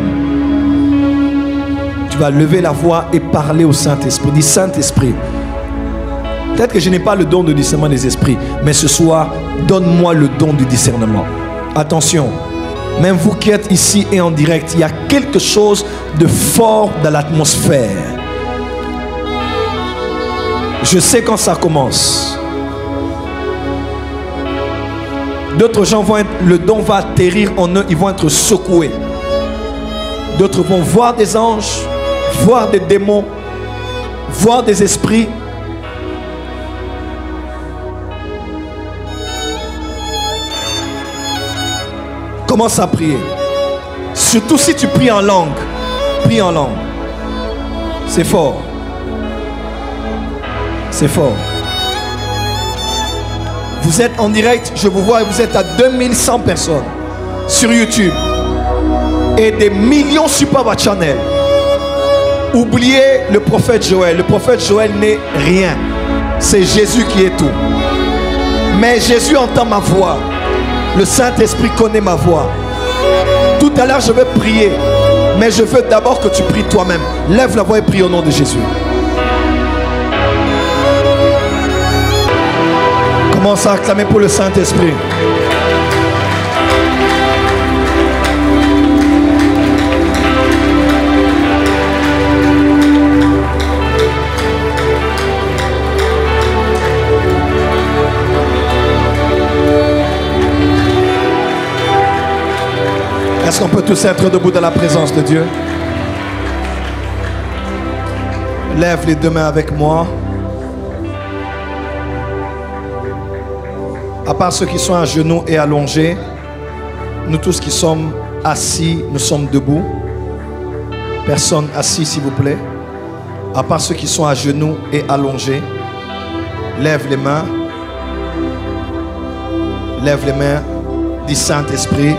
Tu vas lever la voix et parler au Saint-Esprit. Dis Saint-Esprit, peut-être que je n'ai pas le don de discernement des esprits, mais ce soir, donne-moi le don du discernement. Attention, même vous qui êtes ici et en direct, il y a quelque chose de fort dans l'atmosphère. Je sais quand ça commence. D'autres gens vont être, le don va atterrir en eux, ils vont être secoués. D'autres vont voir des anges, voir des démons, voir des esprits. Commence à prier. Surtout si tu pries en langue. Prie en langue. C'est fort. C'est fort. Vous êtes en direct, je vous vois, et vous êtes à 2100 personnes sur YouTube. Et des millions sur Power Channel. Oubliez le prophète Joël. Le prophète Joël n'est rien. C'est Jésus qui est tout. Mais Jésus entend ma voix. Le Saint-Esprit connaît ma voix. Tout à l'heure, je vais prier. Mais je veux d'abord que tu pries toi-même. Lève la voix et prie au nom de Jésus. Commence à acclamer pour le Saint-Esprit. Est-ce qu'on peut tous être debout dans la présence de Dieu? Lève les deux mains avec moi. À part ceux qui sont à genoux et allongés, nous tous qui sommes assis, nous sommes debout. Personne assis, s'il vous plaît. À part ceux qui sont à genoux et allongés, lève les mains. Lève les mains. Dis Saint-Esprit,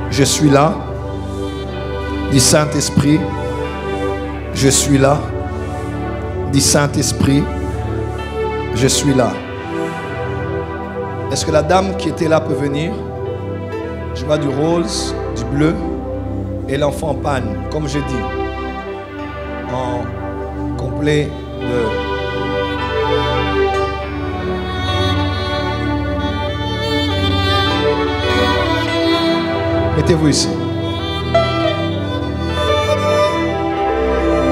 je suis là. Dis Saint-Esprit, je suis là. Dis Saint-Esprit, je suis là. Est-ce que la dame qui était là peut venir? Je vois du rose, du bleu et l'enfant en panne, comme je dis, en complet de... Mettez-vous ici.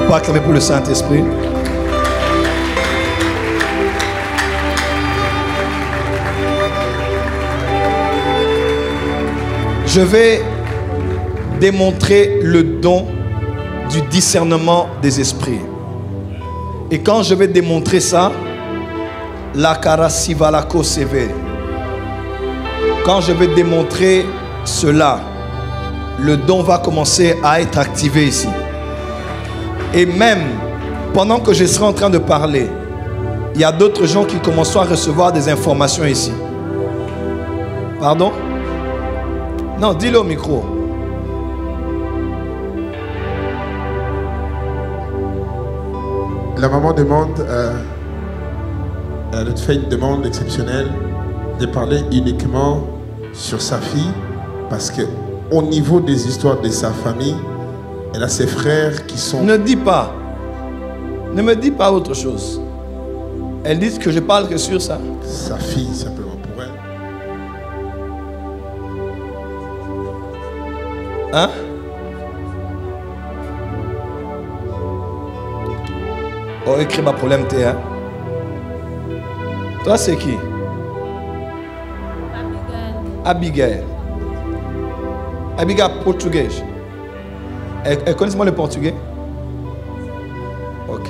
On peut acclamer pour le Saint-Esprit. Je vais démontrer le don du discernement des esprits. Et quand je vais démontrer ça, la karasivalako seve. Quand je vais démontrer cela, le don va commencer à être activé ici. Et même pendant que je serai en train de parler, Il y a d'autres gens qui commencent à recevoir des informations ici. Pardon? Non, dis-le au micro. La maman demande, elle fait une demande exceptionnelle de parler uniquement sur sa fille parce que au niveau des histoires de sa famille, elle a ses frères qui sont... Ne dis pas. Ne me dis pas autre chose. Elle dit que je parle que sur ça. Sa fille, simplement pour elle. Hein? Oh, écris ma problème, t'es, hein? Toi, c'est qui? Abigail. Abigail, portugais. Elle connaît le portugais? Ok.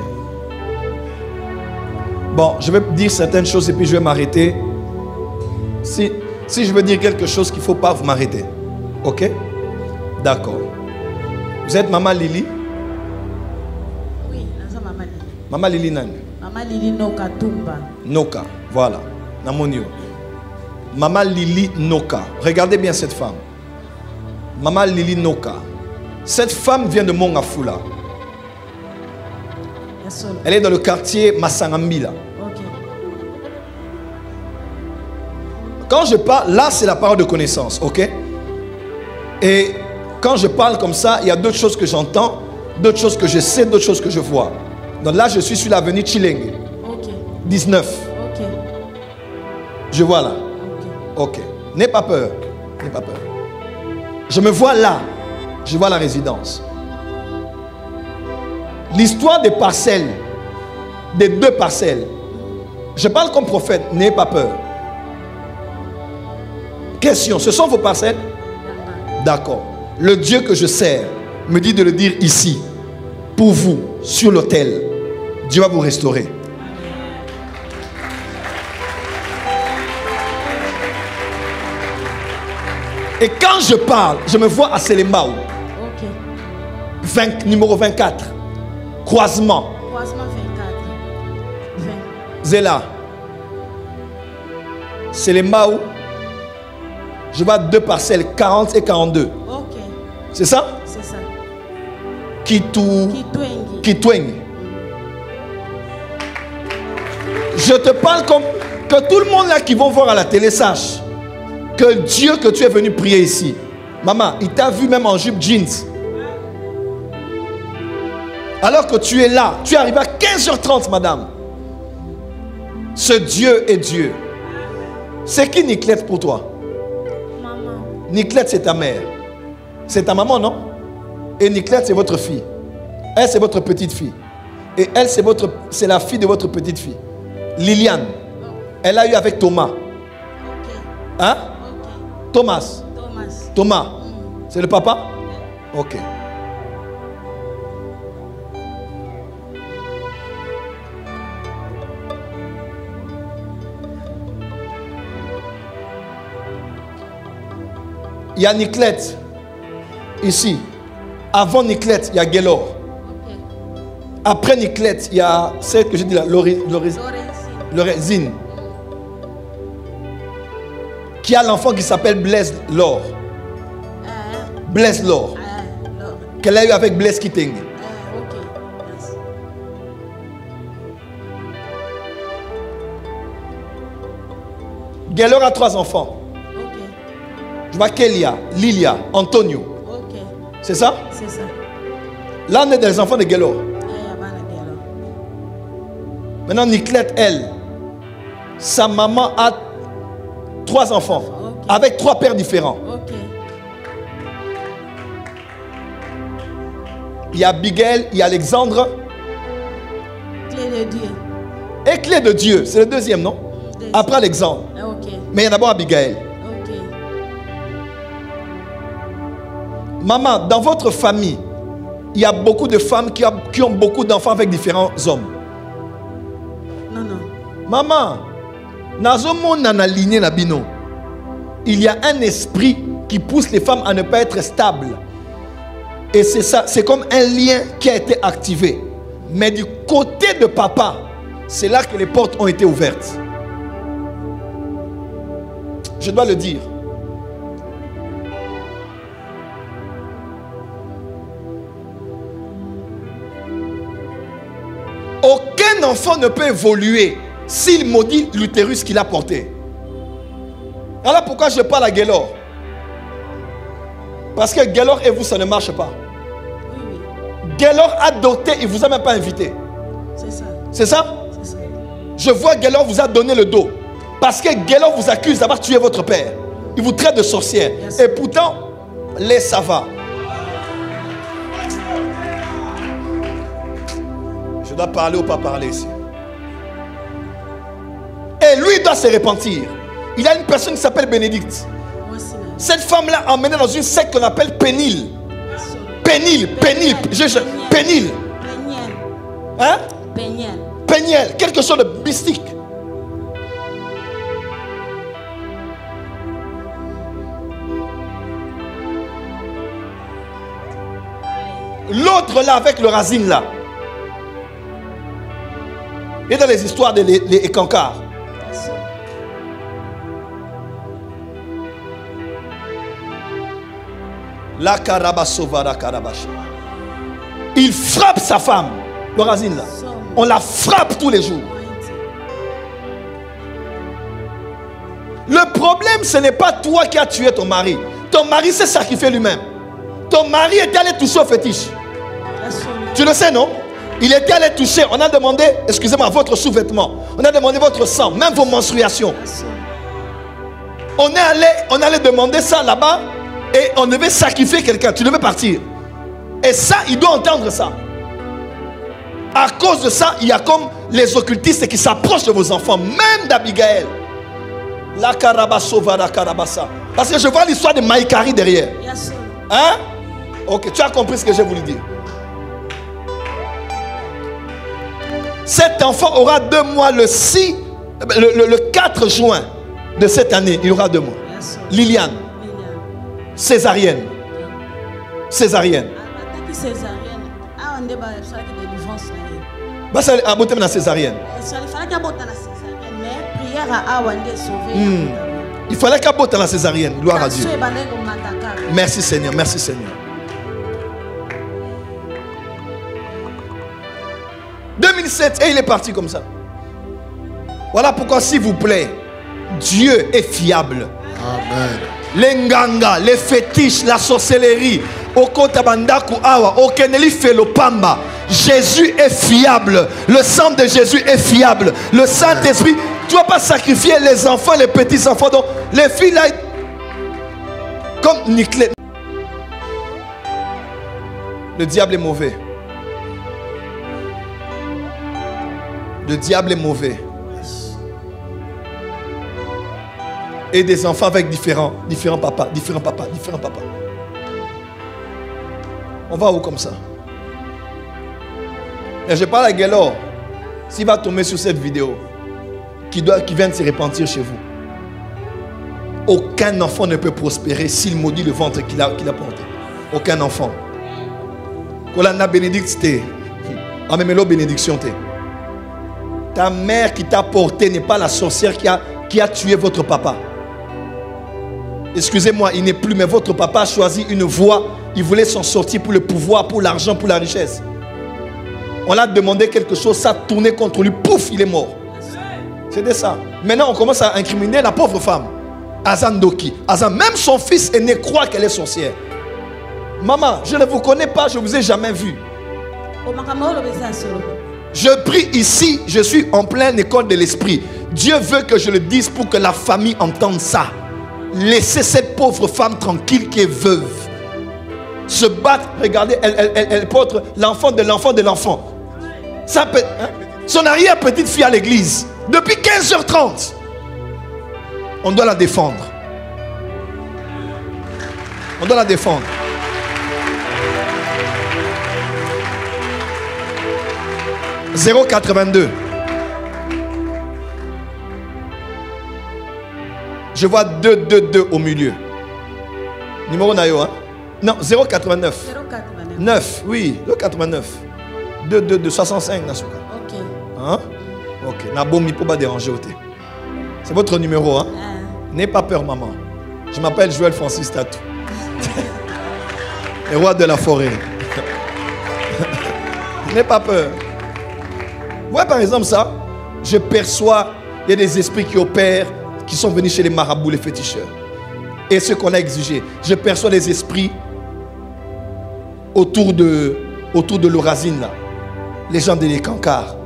Bon, je vais dire certaines choses et puis je vais m'arrêter. Si je veux dire quelque chose qu'il ne faut pas, vous m'arrêtez. Ok? D'accord. Vous êtes Maman Lili? Oui, c'est Maman Lili. Maman Lili Nani? Maman Lili Noka Tumba. Noka, voilà. Namonio. Maman Lili Noka. Regardez bien cette femme. Maman Lili Noka. Cette femme vient de Mongafula. Elle est dans le quartier Massangambila. Ok. Quand je parle, là c'est la parole de connaissance, ok? Et quand je parle comme ça, il y a d'autres choses que j'entends, d'autres choses que je sais, d'autres choses que je vois. Donc là je suis sur l'avenue Chilenge. Ok. 19. Ok. Je vois là. Ok. N'aie pas peur. N'aie pas peur. Je me vois là. Je vois la résidence. L'histoire des parcelles, des 2 parcelles. Je parle comme prophète, n'ayez pas peur. Question, ce sont vos parcelles? D'accord. Le Dieu que je sers me dit de le dire ici, pour vous, sur l'autel. Dieu va vous restaurer. Et quand je parle, je me vois à Selembao. Ok. Numéro 24. Croisement. Croisement 24. 20. Zéla. Selembao. Je vois 2 parcelles, 40 et 42. Ok. C'est ça? C'est ça. Kitwengi. Kitwengi. Je te parle comme que tout le monde là qui vont voir à la télé sache que Dieu que tu es venu prier ici. Maman, il t'a vu même en jupe jeans. Alors que tu es là, tu es arrivé à 15h30, madame. Ce Dieu est Dieu. C'est qui Niclette pour toi? Maman. Niclette, c'est ta mère. C'est ta maman, non? Et Niclette, c'est votre fille. Elle, c'est votre petite fille. Et elle, c'est la fille de votre petite fille. Liliane. Elle a eu avec Thomas. Hein? Thomas. Thomas. C'est le papa? Ok. Il y a Niclette. Ici. Avant Niclette, il y a Guélor. Après Niclette, il y a celle que je dis là, Lorenzine. Qui a l'enfant qui s'appelle Blaise Lor. Blaise Lor. Qu'elle a eu avec Blaise Kitenge. Guélor a 3 enfants. Je vois Kélia, Lilia, Antonio. C'est ça? C'est ça. Là, on est des enfants de Guélor. Maintenant, Niclette, elle, sa maman a 3 enfants. Avec 3 pères différents. Il y a Abigail, il y a Alexandre. Clé de Dieu. Et Clé de Dieu, c'est le deuxième, non? Après Alexandre. Mais il y a d'abord Abigail. Maman, dans votre famille, il y a beaucoup de femmes qui ont beaucoup d'enfants avec différents hommes. Non, non. Maman, il y a un esprit qui pousse les femmes à ne pas être stables. Et c'est ça, c'est comme un lien qui a été activé. Mais du côté de papa, c'est là que les portes ont été ouvertes. Je dois le dire. Aucun enfant ne peut évoluer s'il maudit l'utérus qu'il a porté. Voilà pourquoi je parle à Guélor. Parce que Guélor et vous, ça ne marche pas. Guélor a doté, il ne vous a même pas invité. C'est ça. C'est ça? C'est ça. Je vois Guélor vous a donné le dos. Parce que Guélor vous accuse d'avoir tué votre père. Il vous traite de sorcière. Et pourtant, ça va. Je dois parler ou pas parler ici. Et lui doit se repentir. Il y a une personne qui s'appelle Bénédicte. Cette femme-là a emmené dans une secte qu'on appelle Pénil. Pénil. Hein? Péniel. Quelque chose de mystique. L'autre là avec le racine là. Et dans les histoires des Ekankars. La Karabasovara Karabashi. Il frappe sa femme. Le racine là. On la frappe tous les jours. Le problème, ce n'est pas toi qui as tué ton mari. Ton mari s'est sacrifié lui-même. Ton mari était allé toucher au fétiche. Tu le sais, non? Il était allé toucher. On a demandé, excusez-moi, votre sous-vêtement. On a demandé votre sang, même vos menstruations. On est allé demander ça là-bas. Et on devait sacrifier quelqu'un. Tu devais partir. Et ça, il doit entendre ça. À cause de ça, il y a comme les occultistes qui s'approchent de vos enfants, même d'Abigaël. La Karabasova, la Karabasa. Parce que je vois l'histoire de Maïkari derrière. Hein? Ok, tu as compris ce que j'ai voulu dire. Cet enfant aura 2 mois le 4 juin de cette année. Il aura 2 mois. Liliane. Césarienne. Césarienne. Bah ça a beauté la césarienne. Il fallait qu'à beauté la césarienne. Gloire à Dieu. Merci Seigneur, merci Seigneur. 2007 et il est parti comme ça. Voilà pourquoi s'il vous plaît, Dieu est fiable. Amen. Les nganga, les fétiches, la sorcellerie, Okotabandaku awa, Okeneli Felopamba. Jésus est fiable. Le sang de Jésus est fiable. Le Saint-Esprit, tu ne vas pas sacrifier les enfants, les petits enfants. Donc, les filles là, comme Niclé. Le diable est mauvais. Le diable est mauvais. Et des enfants avec différents papas. On va où comme ça? Et je parle à Guélor. S'il va tomber sur cette vidéo, qui vient de se repentir chez vous. Aucun enfant ne peut prospérer s'il maudit le ventre qu'il a porté. Aucun enfant. Kolana bénédicte. Amemelo bénédiction. Ta mère qui t'a porté n'est pas la sorcière qui a tué votre papa. Excusez-moi, il n'est plus, mais votre papa a choisi une voie. Il voulait s'en sortir pour le pouvoir, pour l'argent, pour la richesse. On l'a demandé quelque chose, ça a tourné contre lui, pouf, il est mort. C'était ça. Maintenant, on commence à incriminer la pauvre femme. Azandoki. Même son fils aîné croit qu'elle est sorcière. Maman, je ne vous connais pas, je ne vous ai jamais vu. Je prie ici, je suis en pleine école de l'esprit. Dieu veut que je le dise pour que la famille entende ça. Laissez cette pauvre femme tranquille qui est veuve. Se battre, regardez, elle porte l'enfant de l'enfant de l'enfant. Son arrière-petite fille à l'église. Depuis 15h30. On doit la défendre. On doit la défendre. « 082. Je vois 222 au milieu. Numéro Nayo, hein? Non, 089. 9, oui, 089. 222, 65, Nasuka. Ok. Hein? Ok, Nabomi, pour pas déranger. C'est votre numéro, hein? N'ayez pas peur, maman. Je m'appelle Joël Francis Tatou. Le roi de la forêt. N'ayez pas peur. Vous voyez par exemple ça? Je perçois, il y a des esprits qui opèrent, qui sont venus chez les marabouts, les féticheurs. Et ce qu'on a exigé. Je perçois les esprits autour de l'Orazine, là. Les gens de l'Écancard.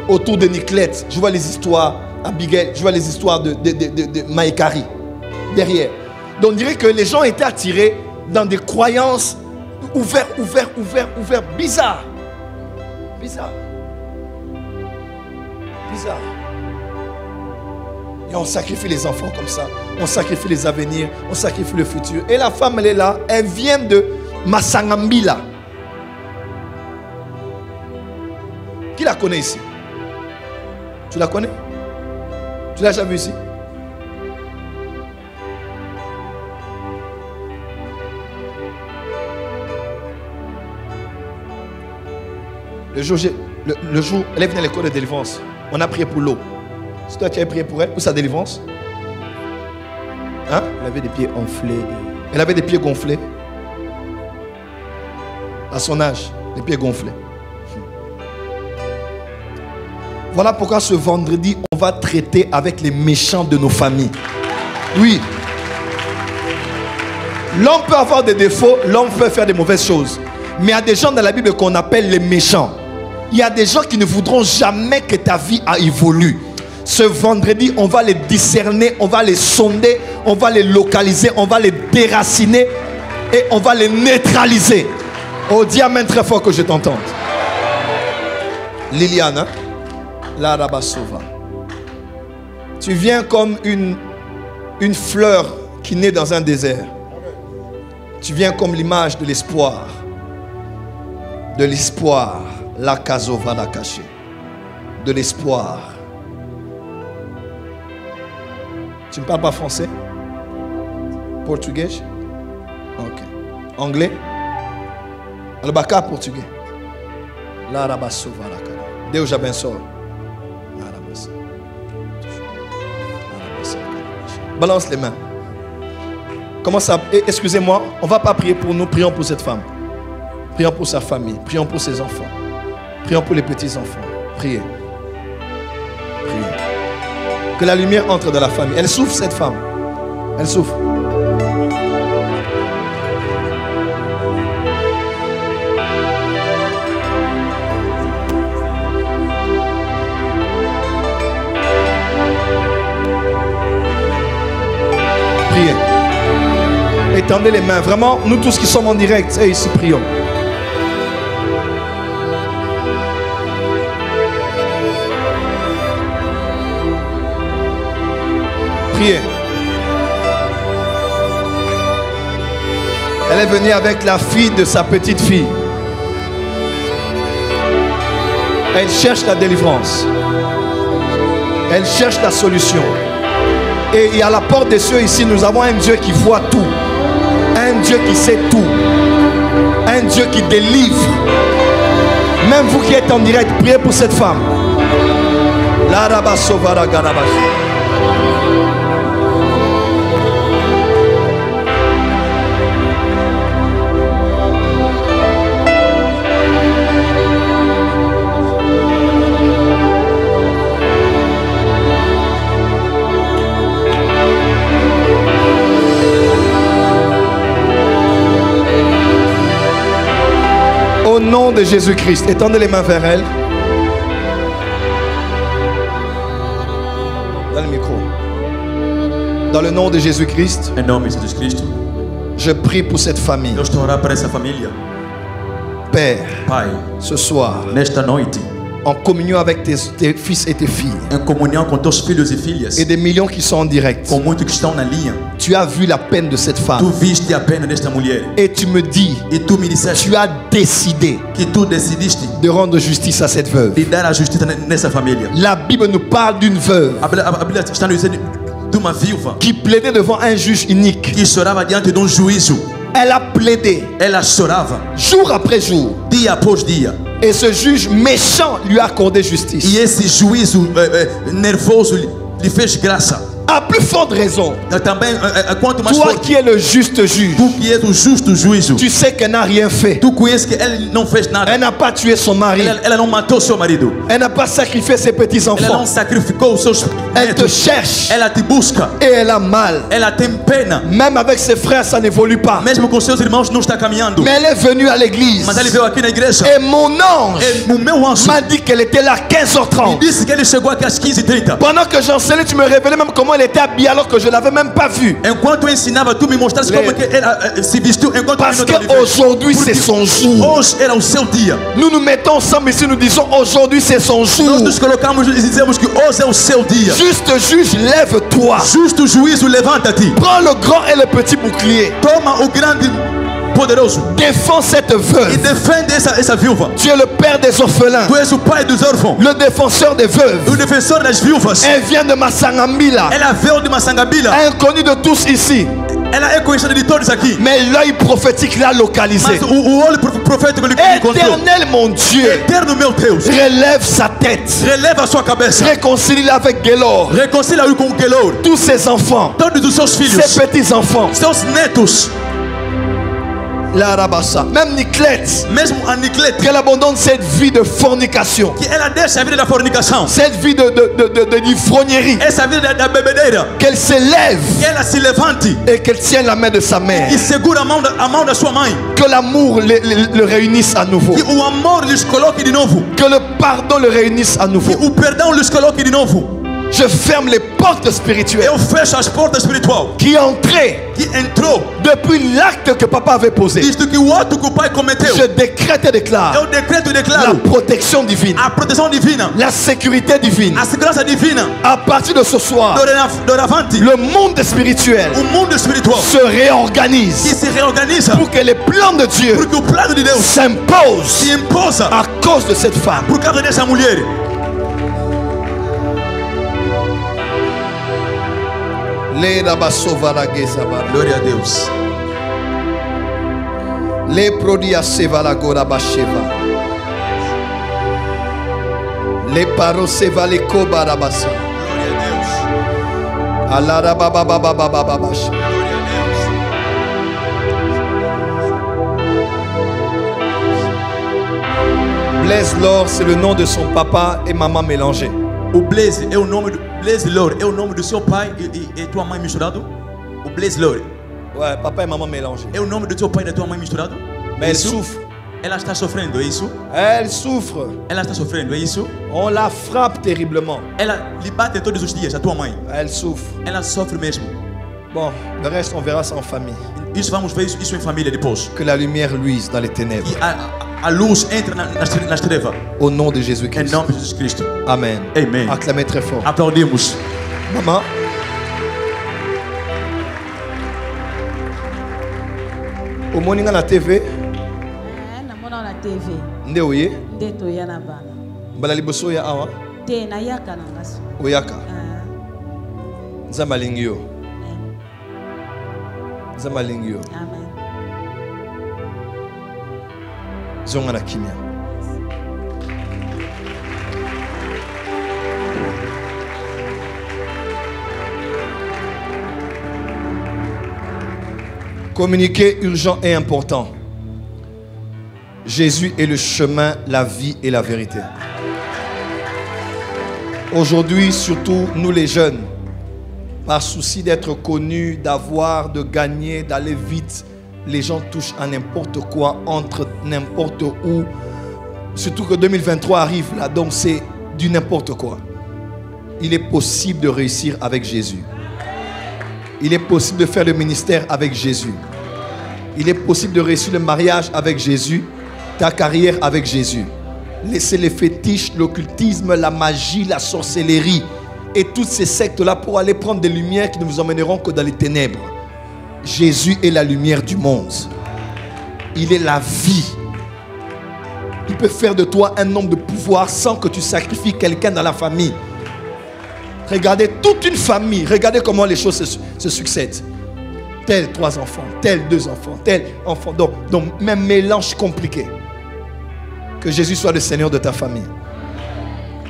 Autour de Niclette. Je vois les histoires Abigail, je vois les histoires de Maïkari derrière. Donc on dirait que les gens étaient attirés dans des croyances ouvertes, bizarres. Bizarre. Et on sacrifie les enfants comme ça. On sacrifie les avenirs. On sacrifie le futur. Et la femme, elle est là. Elle vient de Massangambila. Qui la connaît ici? Tu la connais? Tu l'as déjà vu ici? Le jour, elle est venue à l'école de délivrance. On a prié pour l'eau. C'est toi qui as prié pour elle, pour sa délivrance? Hein? Elle avait des pieds enflés. Elle avait des pieds gonflés. À son âge, les pieds gonflés. Voilà pourquoi ce vendredi, on va traiter avec les méchants de nos familles. Oui. L'homme peut avoir des défauts, l'homme peut faire des mauvaises choses. Mais il y a des gens dans la Bible qu'on appelle les méchants. Il y a des gens qui ne voudront jamais que ta vie évolue. Ce vendredi, on va les discerner, on va les sonder, on va les localiser, on va les déraciner et on va les neutraliser. Oh, dis amen très fort que je t'entende. Liliane, hein? La Rabasova. Tu viens comme une fleur qui naît dans un désert. Tu viens comme l'image de l'espoir. De l'espoir. La Kazova la cachée. De l'espoir. Tu ne parles pas français? Portugais? Ok. Anglais? Albaka portugais. La Rabasova la cachée. Deus já abençoe. Balance les mains. Comment ça? Excusez-moi, on ne va pas prier pour nous, prions pour cette femme. Prions pour sa famille, prions pour ses enfants. Prions pour les petits-enfants. Priez. Priez. Que la lumière entre dans la famille. Elle souffre, cette femme. Elle souffre. Priez. Étendez les mains. Vraiment, nous tous qui sommes en direct, et ici, prions. Priez. Elle est venue avec la fille de sa petite fille. Elle cherche la délivrance. Elle cherche la solution. Et à la porte des cieux ici, nous avons un Dieu qui voit tout. Un Dieu qui sait tout. Un Dieu qui délivre. Même vous qui êtes en direct, priez pour cette femme. La Rabasovara Garabash. Au nom de Jésus-Christ, étendez les mains vers elle. Dans le micro. Dans le nom de Jésus-Christ, je prie pour cette famille. Père, Pai, ce soir, nesta noite, en communion avec tes fils et tes filles, em comunhão com teus filhos e filhas, et des millions qui sont en direct, com muitos que estão na linha, tu as vu la peine de cette tu femme. viste a pena desta mulher Et tu me dis, e tu me disseste tu as décidé que tu decidiste de rendre justice à cette veuve. de dar a justiça nessa família. La Bible nous parle d'une veuve A Bíblia está nos dizendo de uma viúva qui plaidait devant un juge unique. que chorava diante de juízo. Elle a plaidé Ela chorava jour après jour. dia após dia. Et ce juge méchant lui a accordé justice. E esse juízo nervoso lhe fez graça. À plus forte raison, Também, quanto mais toi forte, qui es le juste juge, tu que és o justo juízo, tu sais qu'elle n'a rien fait. tu conheces que ela não fez nada. Elle n'a pas tué son mari. Ela não matou seu marido. Elle n'a pas sacrifié ses Ela não petits-enfants. sacrificou os seus Elle te netos. cherche Ela te busca. et elle a mal. Ela tem pena. Même avec ses frères, ça n'évolue pas. Mesmo com seus irmãos não está caminhando. Mais elle est venue à l'église. Mas ele veio aqui na igreja. Et mon ange E o meu anjo m'a dit qu'elle était là à me 15h30. disse que ele chegou aqui às 15h30. Pendant que j'enseignais, tu me révélais même comment elle était habillée alors que je ne l'avais même pas vue. Enquanto eu ensinava, tu me mostraste como que ela se vestiu. Enquanto Parce eu não estava qu'aujourd'hui, c'est son jour. hoje era o seu dia. Nous nous mettons ensemble ici, nous disons aujourd'hui, c'est son Nós jour. nos colocamos e dizemos que hoje é o seu dia. Juste juge, lève-toi. Justo juízo, levanta-te. Prends le grand et le petit bouclier. Toma o grande poderoso Défends cette e veuve. defende essa viúva. Tu es le père des orphelins, Tu és o pai dos órfãos, le défenseur des veuves. o defensor das viúvas. Elle vient de Massangambila, Ela veio de Massangabila. inconnue de tous ici. Ela é conhecida de todos aqui. Mais l'œil prophétique l'a localisée. Mas o olho profético ele encontrou. Éternel mon Dieu, Eterno meu Deus, relève sa tête. releva a sua cabeça. Réconcilie-la avec Gélor. Reconcilia-o com o Gelor. Tous ses enfants, Todos os seus filhos, ses petits-enfants. seus netos, La Rabassa. Même Niclette, mesmo a Niclete, qu'elle abandonne cette vie de fornication, que ela deixa a vida da fornicação, cette vie de l'ivrognerie, essa vida da bebedeira, qu'elle s'élève que ela se levante et qu'elle tienne la main de sa mère. e segura a mão da sua mãe, Que l'amour le réunisse à nouveau. que o amor lhes coloque de novo, Que le pardon le réunisse à nouveau. que o perdão lhes coloque de novo. Je ferme les portes spirituelles Eu fecho as portas espirituais qui entraient que entrou depuis l'acte que papa avait posé. isto que o ato que o pai cometeu. Je décrète et déclare Eu decreto e la declaro protection divine, a proteção divina, la sécurité divine. a segurança divina. À partir de ce soir, Doravante, le monde spirituel o mundo espiritual se réorganise que se reorganiza pour que les plans de Dieu porque o plano de Deus s'imposent se imposa à cause de cette femme. por causa dessa mulher. Glória a Deus. Le prodia seva la gora basheva. Le paro seva le koba rabasa. Glória a Deus. Alara baba baba baba baba. Glória a Deus. Blaise Lor, c'est le nom de son papa et maman mélangés. O Blaise é o nome do Blaise Lore, é o nome do seu pai e tua mãe misturado? O Blaise Lore Ouais, papa et maman mélangés. é o nome do seu pai e da tua mãe misturado? Mais elle Isso? souffre. Ela está sofrendo, é isso? Elle souffre. Ela está sofrendo, é isso? On la frappe terriblement. Ela lhe bate todos os dias, a tua mãe. Elle souffre. Ela sofre mesmo. Bon, le reste, on verra ça en famille. Isso vamos ver isso em família depois. Que la lumière luise dans les ténèbres. E a luz entra nas trevas. Au nom de Em Jésus-Christ. nome de Jesus Cristo. Amen. Amen. Acclamez très fort. Aplaudimos. Maman. Au moninga na TV, namona na TV nde oye, nde toya na bana mbala liboso ya awa, te nayaka na ngaso oyaka. Nzambe alingi yo. Nzambe alingi yo. amen Zonga na kimia. Communiqué urgent et important. Jésus est le chemin, la vie et la vérité. Aujourd'hui, surtout nous les jeunes, par souci d'être connus, d'avoir, de gagner, d'aller vite, les gens touchent à n'importe quoi, entre n'importe où. Surtout que 2023 arrive là, donc c'est du n'importe quoi. Il est possible de réussir avec Jésus. Il est possible de faire le ministère avec Jésus. Il est possible de réussir le mariage avec Jésus, ta carrière avec Jésus. Laissez les fétiches, l'occultisme, la magie, la sorcellerie et toutes ces sectes-là pour aller prendre des lumières qui ne vous emmèneront que dans les ténèbres. Jésus est la lumière du monde. Il est la vie. Il peut faire de toi un homme de pouvoir sans que tu sacrifies quelqu'un dans la famille. Regardez toute une famille. Regardez comment les choses se succèdent. Tel 3 enfants, tel 2 enfants, tel enfant. Donc même mélange compliqué. Que Jésus soit le Seigneur de ta famille.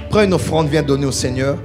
Prends une offrande, viens donner au Seigneur.